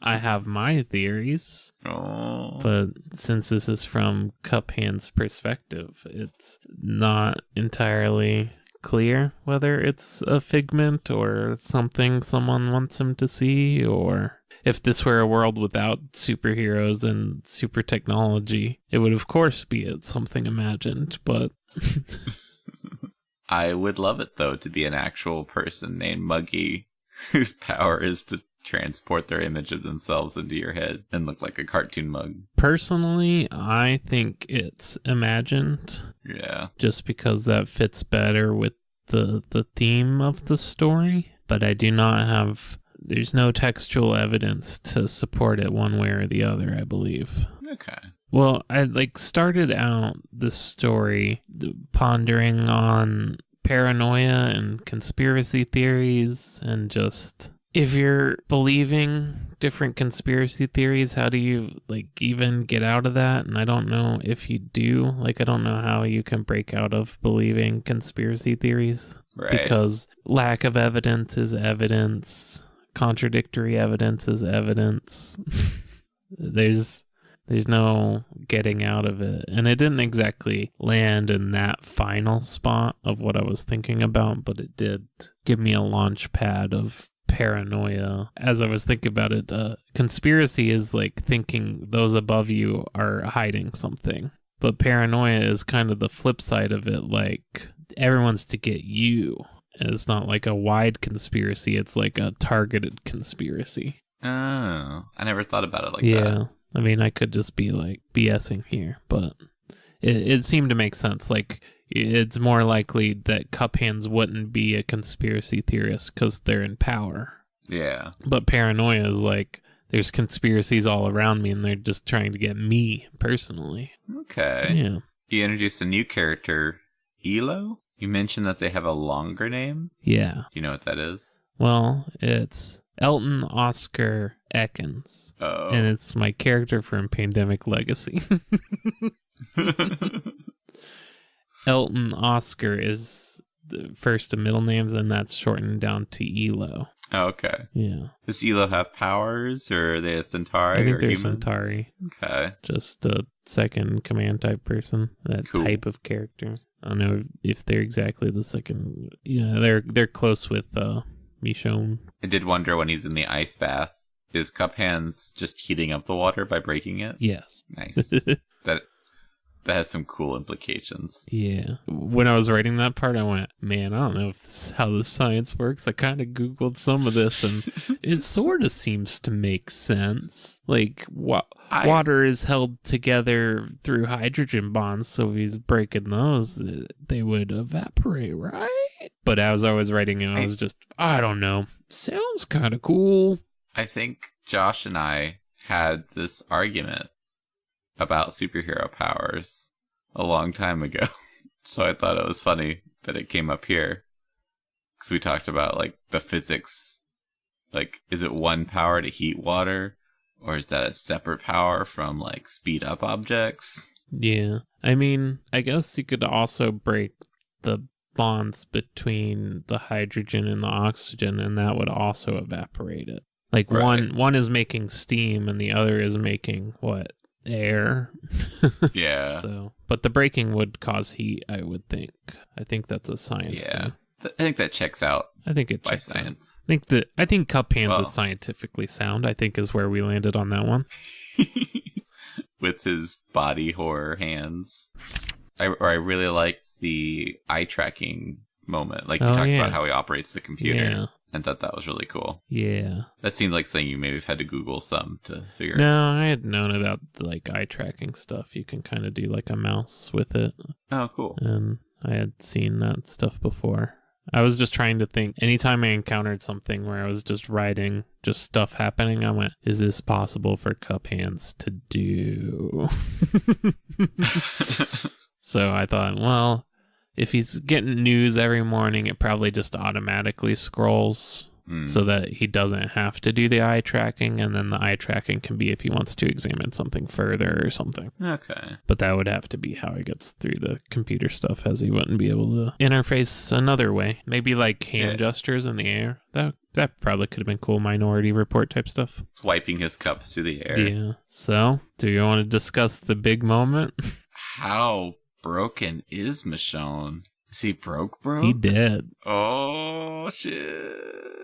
I have my theories. Oh. But since this is from Cuphand's perspective, it's not entirely clear whether it's a figment or something someone wants him to see, or if this were a world without superheroes and super technology, it would of course be something imagined, but... I would love it, though, to be an actual person named Muggy whose power is to transport their image of themselves into your head and look like a cartoon mug. Personally, I think it's imagined. Yeah. Just because that fits better with the theme of the story. But I do not have... There's no textual evidence to support it one way or the other, I believe. Okay. Well, I started out the story pondering on paranoia and conspiracy theories, and just if you're believing different conspiracy theories, how do you even get out of that? And I don't know if you do. I don't know how you can break out of believing conspiracy theories. Right. Because lack of evidence is evidence. Contradictory evidence is evidence. There's no getting out of it. And it didn't exactly land in that final spot of what I was thinking about, but it did give me a launch pad of paranoia. As I was thinking about it, conspiracy is thinking those above you are hiding something. But paranoia is kind of the flip side of it, everyone's to get you. It's not like a wide conspiracy, it's like a targeted conspiracy. Oh, I never thought about it like that. Yeah. I mean, I could just be BSing here, but it seemed to make sense. It's more likely that Cup Hands wouldn't be a conspiracy theorist because they're in power. Yeah. But paranoia is there's conspiracies all around me and they're just trying to get me personally. Okay. Yeah. You introduced a new character, Elo? You mentioned that they have a longer name? Yeah. You know what that is? Well, it's Elton Oscar Ekins. Oh. And it's my character from Pandemic Legacy. Elton Oscar is the first and middle names, and that's shortened down to Elo. Oh, okay. Yeah. Does Elo have powers, or are they a Centauri I think or they're human? Centauri. Okay. Just a second command type person. That Cool. type of character. I don't know if they're exactly the second. Yeah, they're close with Michonne. I did wonder when he's in the ice bath, is Cup Hands just heating up the water by breaking it? Yes. Nice. That has some cool implications. Yeah. When I was writing that part, I went, man, I don't know if this is how the science works. I kind of Googled some of this, and it sort of seems to make sense. Like, water is held together through hydrogen bonds, so if he's breaking those, they would evaporate, right? But as I was writing it, I was just, I don't know. Sounds kind of cool. I think Josh and I had this argument about superhero powers a long time ago. So I thought it was funny that it came up here. Because we talked about, like, the physics. Like, is it one power to heat water? Or is that a separate power from, like, speed up objects? Yeah. I mean, I guess you could also break the bonds between the hydrogen and the oxygen, and that would also evaporate it. Like, right. one is making steam, and the other is making, what? Air. Yeah. But the breaking would cause heat, I would think. I think that's a science thing. I think that checks out. I think it by checks science. out. I think Cup Hands is scientifically sound, I think is where we landed on that one. With his body horror hands. I really liked the eye tracking moment. Like, you talked about how he operates the computer. Yeah. And thought that was really cool. Yeah. That seemed like something you maybe have had to Google some to figure out. No, I had known about the, like, eye tracking stuff. You can kind of do like a mouse with it. Oh, cool. And I had seen that stuff before. I was just trying to think. Anytime I encountered something where I was just writing, just stuff happening, I went, is this possible for Cup Hands to do? So I thought, well, if he's getting news every morning, it probably just automatically scrolls so that he doesn't have to do the eye tracking. And then the eye tracking can be if he wants to examine something further or something. Okay. But that would have to be how he gets through the computer stuff, as he wouldn't be able to interface another way. Maybe like hand gestures in the air. That probably could have been cool Minority Report type stuff. Swiping his cups through the air. Yeah. So, do you want to discuss the big moment? How broken is Michonne? Is he broke? He did. Oh, shoot.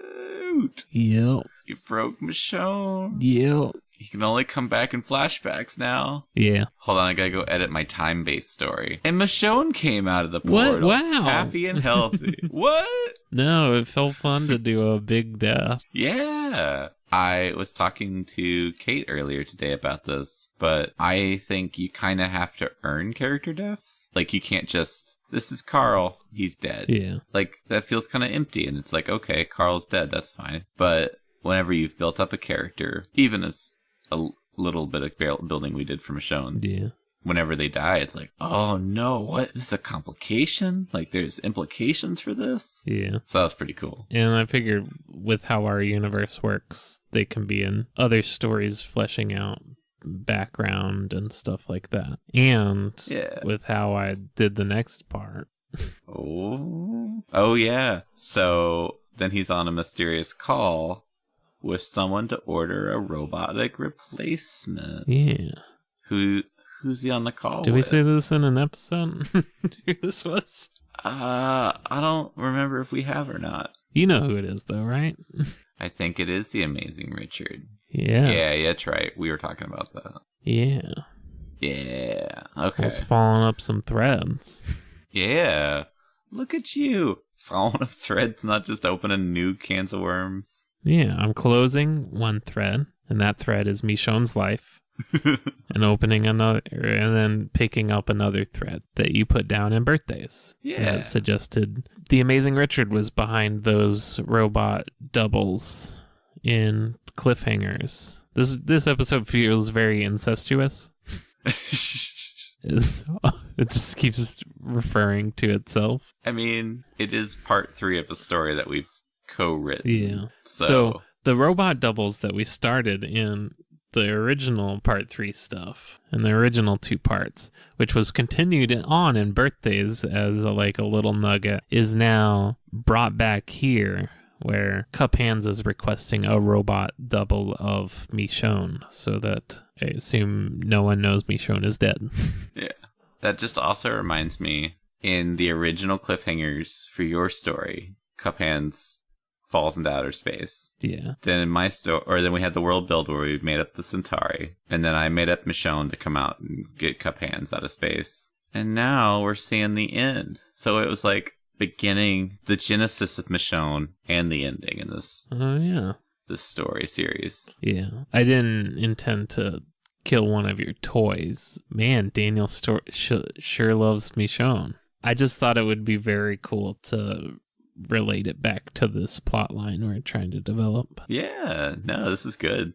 Yep. You broke Michonne. Yep. He can only come back in flashbacks now. Yeah. Hold on, I gotta go edit my time-based story. And Michonne came out of the portal. What? Wow. Happy and healthy. What? No, it felt fun to do a big death. Yeah. I was talking to Kate earlier today about this, but I think you kind of have to earn character deaths. Like, you can't just, this is Carl, he's dead. Yeah. Like, that feels kind of empty, and it's like, okay, Carl's dead, that's fine. But whenever you've built up a character, even as a little bit of building we did for Michonne, yeah, whenever they die, it's like, oh no, what? This is a complication? Like, there's implications for this? Yeah. So that's pretty cool. And I figured with how our universe works, they can be in other stories fleshing out background and stuff like that. And with how I did the next part. Oh yeah. So then he's on a mysterious call with someone to order a robotic replacement. Yeah. Who's he on the call Did with? we say this in an episode? Who this was? I don't remember if we have or not. You know who it is, though, right? I think it is the Amazing Richard. Yeah. Yeah, that's right. We were talking about that. Yeah. Yeah. Okay. I was following up some threads. Yeah. Look at you. Following up threads, not just opening new cans of worms. Yeah, I'm closing one thread, and that thread is Michonne's life. And opening another, and then picking up another thread that you put down in birthdays. Yeah. That suggested the Amazing Richard was behind those robot doubles in Cliffhangers. This episode feels very incestuous. It just keeps referring to itself. I mean, it is part 3 of a story that we've co-written. Yeah. So the robot doubles that we started in the original part 3 stuff and the original 2 parts, which was continued on in birthdays as a little nugget, is now brought back here where Cup Hands is requesting a robot double of Michonne so that I assume no one knows Michonne is dead. Yeah. That just also reminds me, in the original Cliffhangers for your story, Cup Hands falls into outer space. Yeah. Then in my story, or then we had the world build where we made up the Centauri, and then I made up Michonne to come out and get Cup Hands out of space. And now we're seeing the end. So it was like beginning, the genesis of Michonne and the ending in this. Oh, yeah. This story series. Yeah. I didn't intend to kill one of your toys. Man, Daniel sure loves Michonne. I just thought it would be very cool to relate it back to this plot line we're trying to develop. Yeah, no, this is good.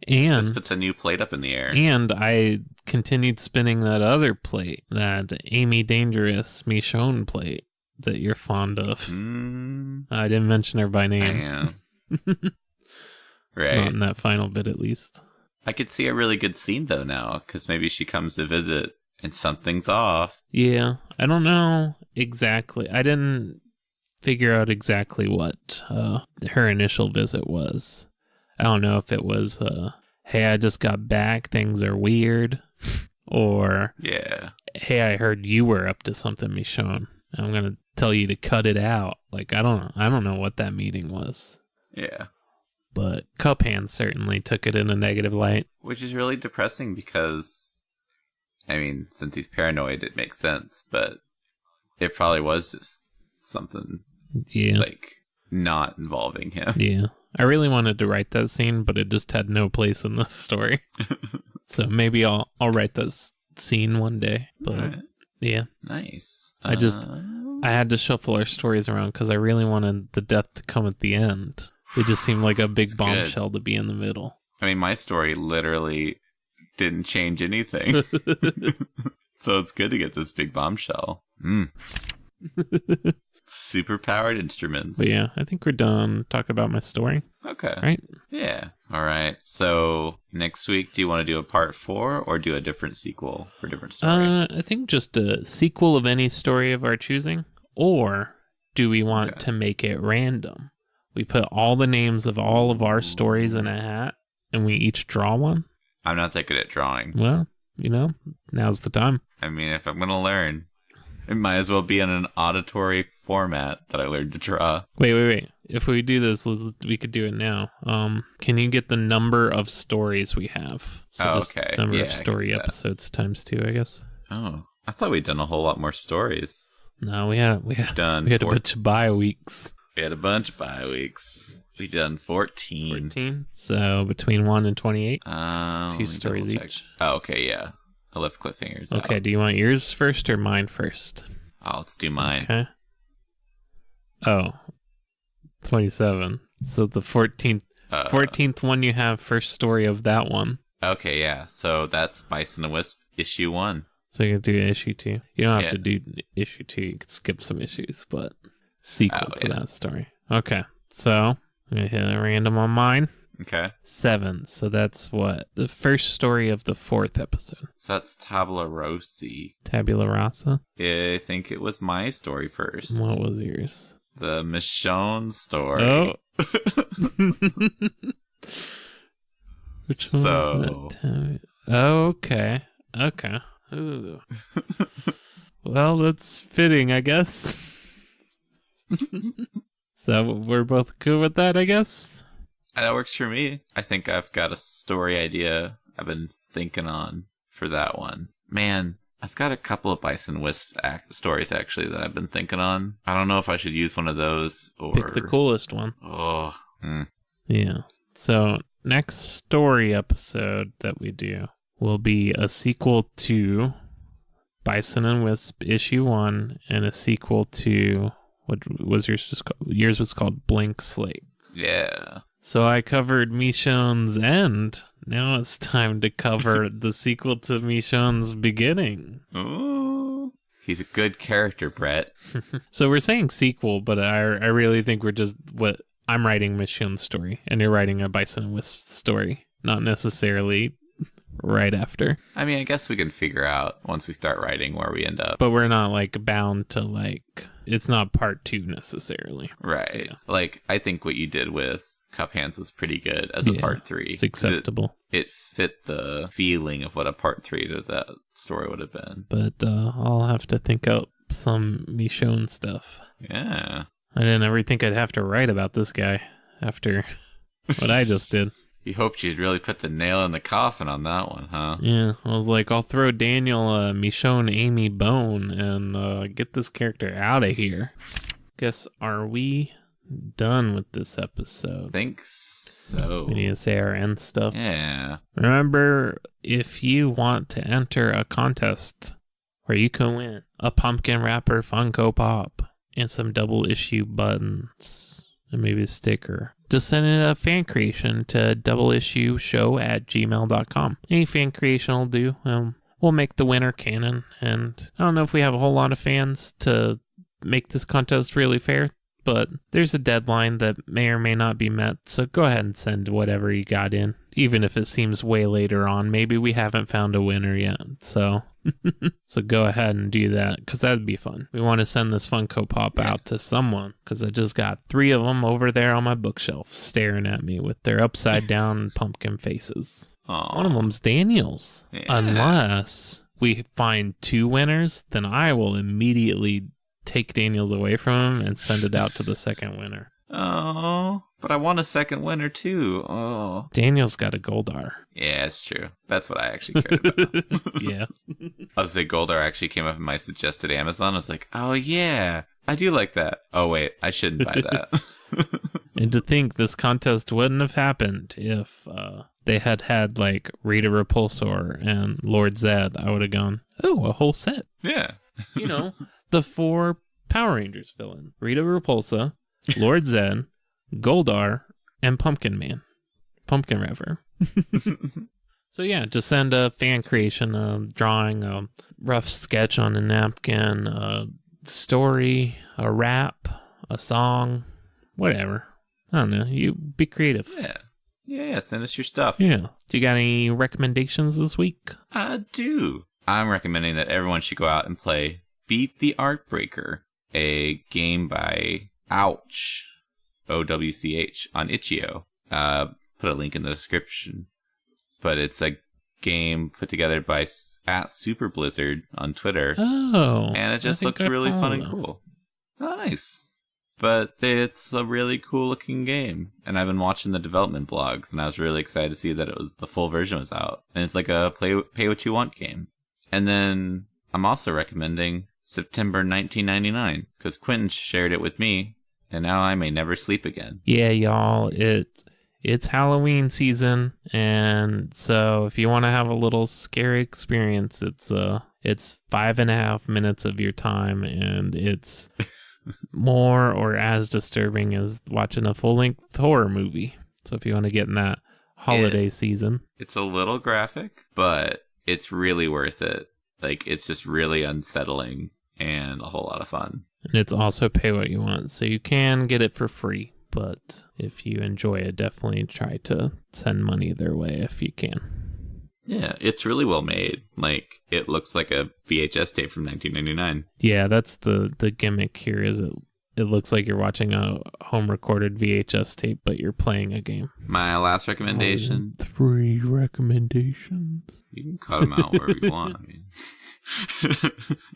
And this puts a new plate up in the air. And I continued spinning that other plate, that Amy Dangerous Michonne plate that you're fond of. I didn't mention her by name. Right. Not in that final bit, at least. I could see a really good scene, though, now, because maybe she comes to visit and something's off. Yeah, I don't know exactly. I didn't figure out exactly what her initial visit was. I don't know if it was, hey, I just got back, things are weird, or, yeah, hey, I heard you were up to something, Michonne. I'm going to tell you to cut it out. Like, I don't know what that meeting was. Yeah. But Cup Hands certainly took it in a negative light. Which is really depressing because, I mean, since he's paranoid, it makes sense, but it probably was just something, like, not involving him. Yeah. I really wanted to write that scene, but it just had no place in the story. So maybe I'll write this scene one day. But yeah. Nice. I had to shuffle our stories around because I really wanted the death to come at the end. It just seemed like a big bombshell to be in the middle. I mean, my story literally didn't change anything. So it's good to get this big bombshell. Super powered instruments. But yeah, I think we're done talking about my story. Okay. Right? Yeah. All right. So next week, do you want to do a part 4 or do a different sequel for a different story? I think just a sequel of any story of our choosing. Or do we want to make it random? We put all the names of all of our stories in a hat and we each draw one? I'm not that good at drawing. Well, now's the time. I mean, if I'm going to learn, it might as well be in an auditory format that I learned to draw. Wait. If we do this, we could do it now. Can you get the number of stories we have? So just number of story episodes times 2, I guess. Oh, I thought we'd done a whole lot more stories. No, we had a bunch of bye weeks. We had a bunch of bye weeks. We done 14. 14? So between 1 and 28? 2 stories each. Oh, okay, yeah. I left Cliffhangers out. Okay, do you want yours first or mine first? Oh, let's do mine. Okay. Oh, 27. So the 14th one you have first story of that one. Okay, yeah. So that's Bison and Wisp issue 1. So you can do issue 2. You don't have to do issue 2. You can skip some issues, but sequel to that story. Okay, so I'm going to hit a random on mine. Okay. 7. So that's what? The first story of the 4th episode. So that's Tabula Rossi. Tabula Rasa? I think it was my story first. What was yours? The Michonne story. Oh. Which one was that? Oh, okay. Ooh. Well, that's fitting, I guess. So we're both good with that, I guess? That works for me. I think I've got a story idea I've been thinking on for that one. Man, I've got a couple of Bison Wisp stories, actually, that I've been thinking on. I don't know if I should use one of those or... Pick the coolest one. Oh. Yeah. So, next story episode that we do will be a sequel to Bison and Wisp issue 1 and a sequel to... What was yours just called? Yours was called Blank Slate. Yeah. So I covered Michonne's end. Now it's time to cover the sequel to Michonne's beginning. Ooh. He's a good character, Brett. So we're saying sequel, but I really think we're just... I'm writing Michonne's story, and you're writing a Bison and Wisp story. Not necessarily right after. I mean, I guess we can figure out once we start writing where we end up. But we're not like bound to like, it's not part 2 necessarily. Right. Yeah. Like, I think what you did with Cup Hands was pretty good as a part 3. It's acceptable. It fit the feeling of what a part 3 to that story would have been. But I'll have to think up some Michonne stuff. Yeah. I didn't ever think I'd have to write about this guy after what I just did. You hoped you'd really put the nail in the coffin on that one, huh? Yeah, I was like, I'll throw Daniel Michonne Amy bone and get this character out of here. Guess, are we done with this episode? I think so. We need to say our end stuff. Yeah. Remember, if you want to enter a contest where you can win a pumpkin wrapper Funko Pop and some double issue buttons and maybe a sticker, just send in a fan creation to doubleissueshow@gmail.com. Any fan creation will do. We'll make the winner canon, and I don't know if we have a whole lot of fans to make this contest really fair, but there's a deadline that may or may not be met, so go ahead and send whatever you got in, even if it seems way later on. Maybe we haven't found a winner yet, so so go ahead and do that, because that'd be fun. We want to send this Funko Pop out to someone, because I just got 3 of them over there on my bookshelf staring at me with their upside down pumpkin faces. Aww. One of them's Daniel's. Yeah. Unless we find 2 winners, then I will immediately take Daniel's away from him and send it out to the second winner. Oh, but I want a second winner too. Oh, Daniel's got a Goldar. yeah, it's true. That's what I actually cared about. Yeah. I was say Goldar actually came up in my suggested Amazon. I was like, oh yeah, I do like that. Oh wait, I shouldn't buy that. And to think this contest wouldn't have happened if they had like Rita Repulsor and Lord Zed, I would have gone, oh, a whole set. Yeah. You know, the 4 Power Rangers villain. Rita Repulsa, Lord Zed, Goldar, and Pumpkin Man. Pumpkin Rever. So yeah, just send a fan creation, a drawing, a rough sketch on a napkin, a story, a rap, a song, whatever. I don't know. You be creative. Yeah. Yeah, send us your stuff. Yeah. Do you got any recommendations this week? I do. I'm recommending that everyone should go out and play Beat the Artbreaker, a game by Ouch, OWCH, on itch.io. Put a link in the description. But it's a game put together by @SuperBlizzard on Twitter. Oh. And it just looks really fun and cool. Oh, nice. But it's a really cool looking game. And I've been watching the development blogs, and I was really excited to see that the full version was out. And it's like a pay what you want game. And then I'm also recommending September 1999, because Quentin shared it with me, and now I may never sleep again. Yeah, y'all, it's Halloween season, and so if you want to have a little scary experience, it's 5.5 minutes of your time, and it's more or as disturbing as watching a full-length horror movie. So if you want to get in that holiday season. It's a little graphic, but it's really worth it. Like, it's just really unsettling and a whole lot of fun. And it's also pay what you want, so you can get it for free. But if you enjoy it, definitely try to send money their way if you can. Yeah, it's really well made. Like, it looks like a VHS tape from 1999. Yeah, that's the gimmick here, is it looks like you're watching a home-recorded VHS tape, but you're playing a game. My last recommendation. 3 recommendations. You can cut them out wherever you want. I mean,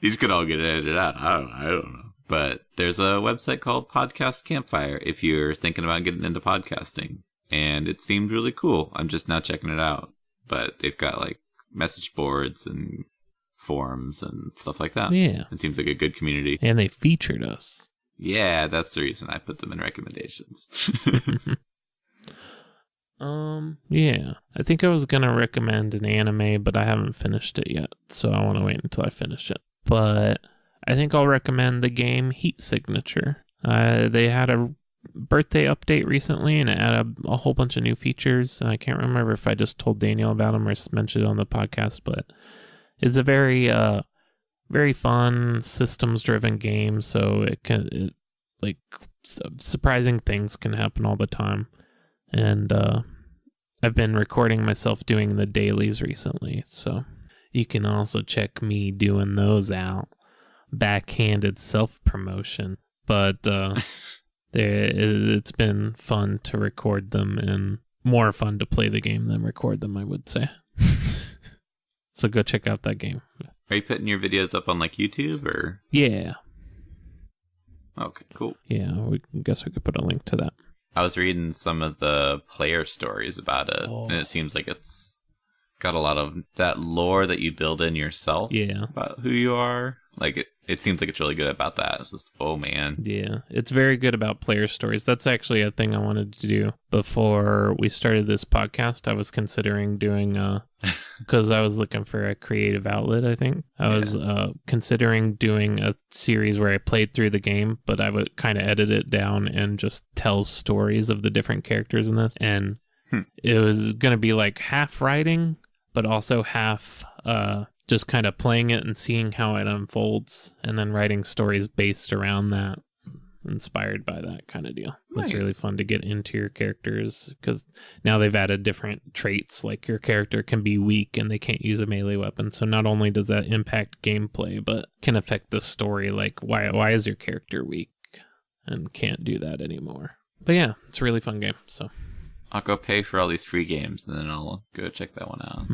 these could all get edited out. I don't know. But there's a website called Podcast Campfire if you're thinking about getting into podcasting. And it seemed really cool. I'm just now checking it out. But they've got like message boards and forums and stuff like that. Yeah. It seems like a good community. And they featured us. Yeah, that's the reason I put them in recommendations. Yeah. I think I was going to recommend an anime, but I haven't finished it yet. So I want to wait until I finish it. But I think I'll recommend the game Heat Signature. They had a birthday update recently, and it added a whole bunch of new features. And I can't remember if I just told Daniel about them or mentioned it on the podcast, but it's a very, very fun systems-driven game. So surprising things can happen all the time, and I've been recording myself doing the dailies recently, so you can also check me doing those out. Backhanded self-promotion. But it's been fun to record them and more fun to play the game than record them, I would say. So go check out that game. Are you putting your videos up on like YouTube or? Yeah. Okay, cool. Yeah, guess we could put a link to that. I was reading some of the player stories about it, and it seems like it's got a lot of that lore that you build in yourself. Yeah. About who you are. Like, it seems like it's really good about that. It's just, oh, man. Yeah, it's very good about player stories. That's actually a thing I wanted to do before we started this podcast. I was considering doing, because I was looking for a creative outlet, I think. I was considering doing a series where I played through the game, but I would kind of edit it down and just tell stories of the different characters in this. And it was going to be like half writing, but also half just kind of playing it and seeing how it unfolds, and then writing stories based around that, inspired by that kind of deal. Nice. It's really fun to get into your characters, because now they've added different traits, like your character can be weak and they can't use a melee weapon. So not only does that impact gameplay, but can affect the story, like why is your character weak and can't do that anymore. But yeah, it's a really fun game, so... I'll go pay for all these free games, and then I'll go check that one out.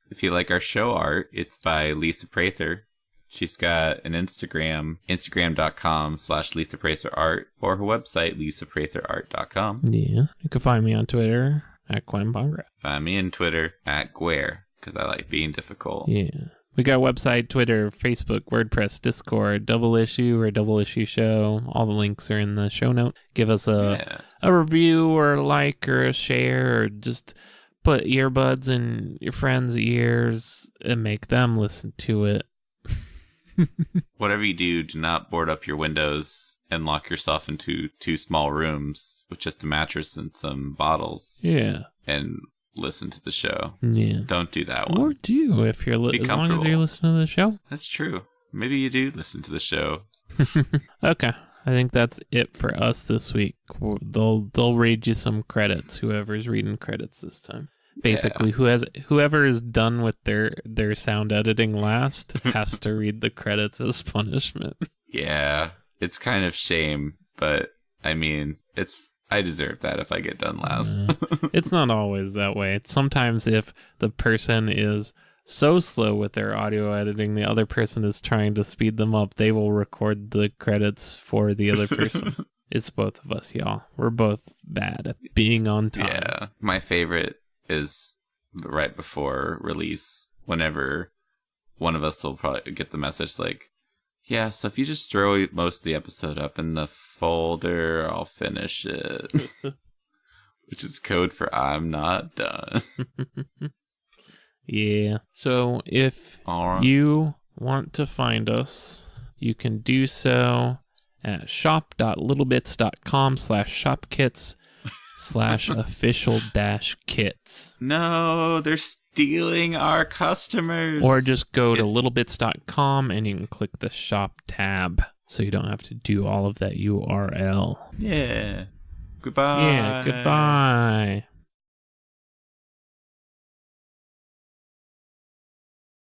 If you like our show art, it's by Lisa Prather. She's got an Instagram, instagram.com/LisaPratherArt, or her website, lisapratherart.com. Yeah, you can find me on Twitter at Quentin&rsquo. Find me on Twitter at Guer, because I like being difficult. Yeah. We got website, Twitter, Facebook, WordPress, Discord, Double Issue or Double Issue Show. All the links are in the show note. Give us a review or a like or a share, or just put earbuds in your friends' ears and make them listen to it. Whatever you do, do not board up your windows and lock yourself into 2 small rooms with just a mattress and some bottles. Yeah. And listen to the show. Yeah. Don't do that one. Or do if you're as long as you're listening to the show. That's true. Maybe you do listen to the show. Okay. I think that's it for us this week. They'll read you some credits, whoever's reading credits this time. Basically, whoever is done with their sound editing last has to read the credits as punishment. Yeah. It's kind of shame, but I mean, I deserve that if I get done last. It's not always that way. It's sometimes if the person is so slow with their audio editing, the other person is trying to speed them up, they will record the credits for the other person. It's both of us, y'all. We're both bad at being on time. Yeah. My favorite is right before release, whenever one of us will probably get the message like, yeah, so if you just throw most of the episode up in the folder, I'll finish it. Which is code for I'm not done. Yeah. So if you want to find us, you can do so at shop.littlebits.com/shopkits/official-kits. No, they're stealing our customers. Or just go to littlebits.com and you can click the shop tab, so you don't have to do all of that URL. Yeah. Goodbye. Yeah, goodbye.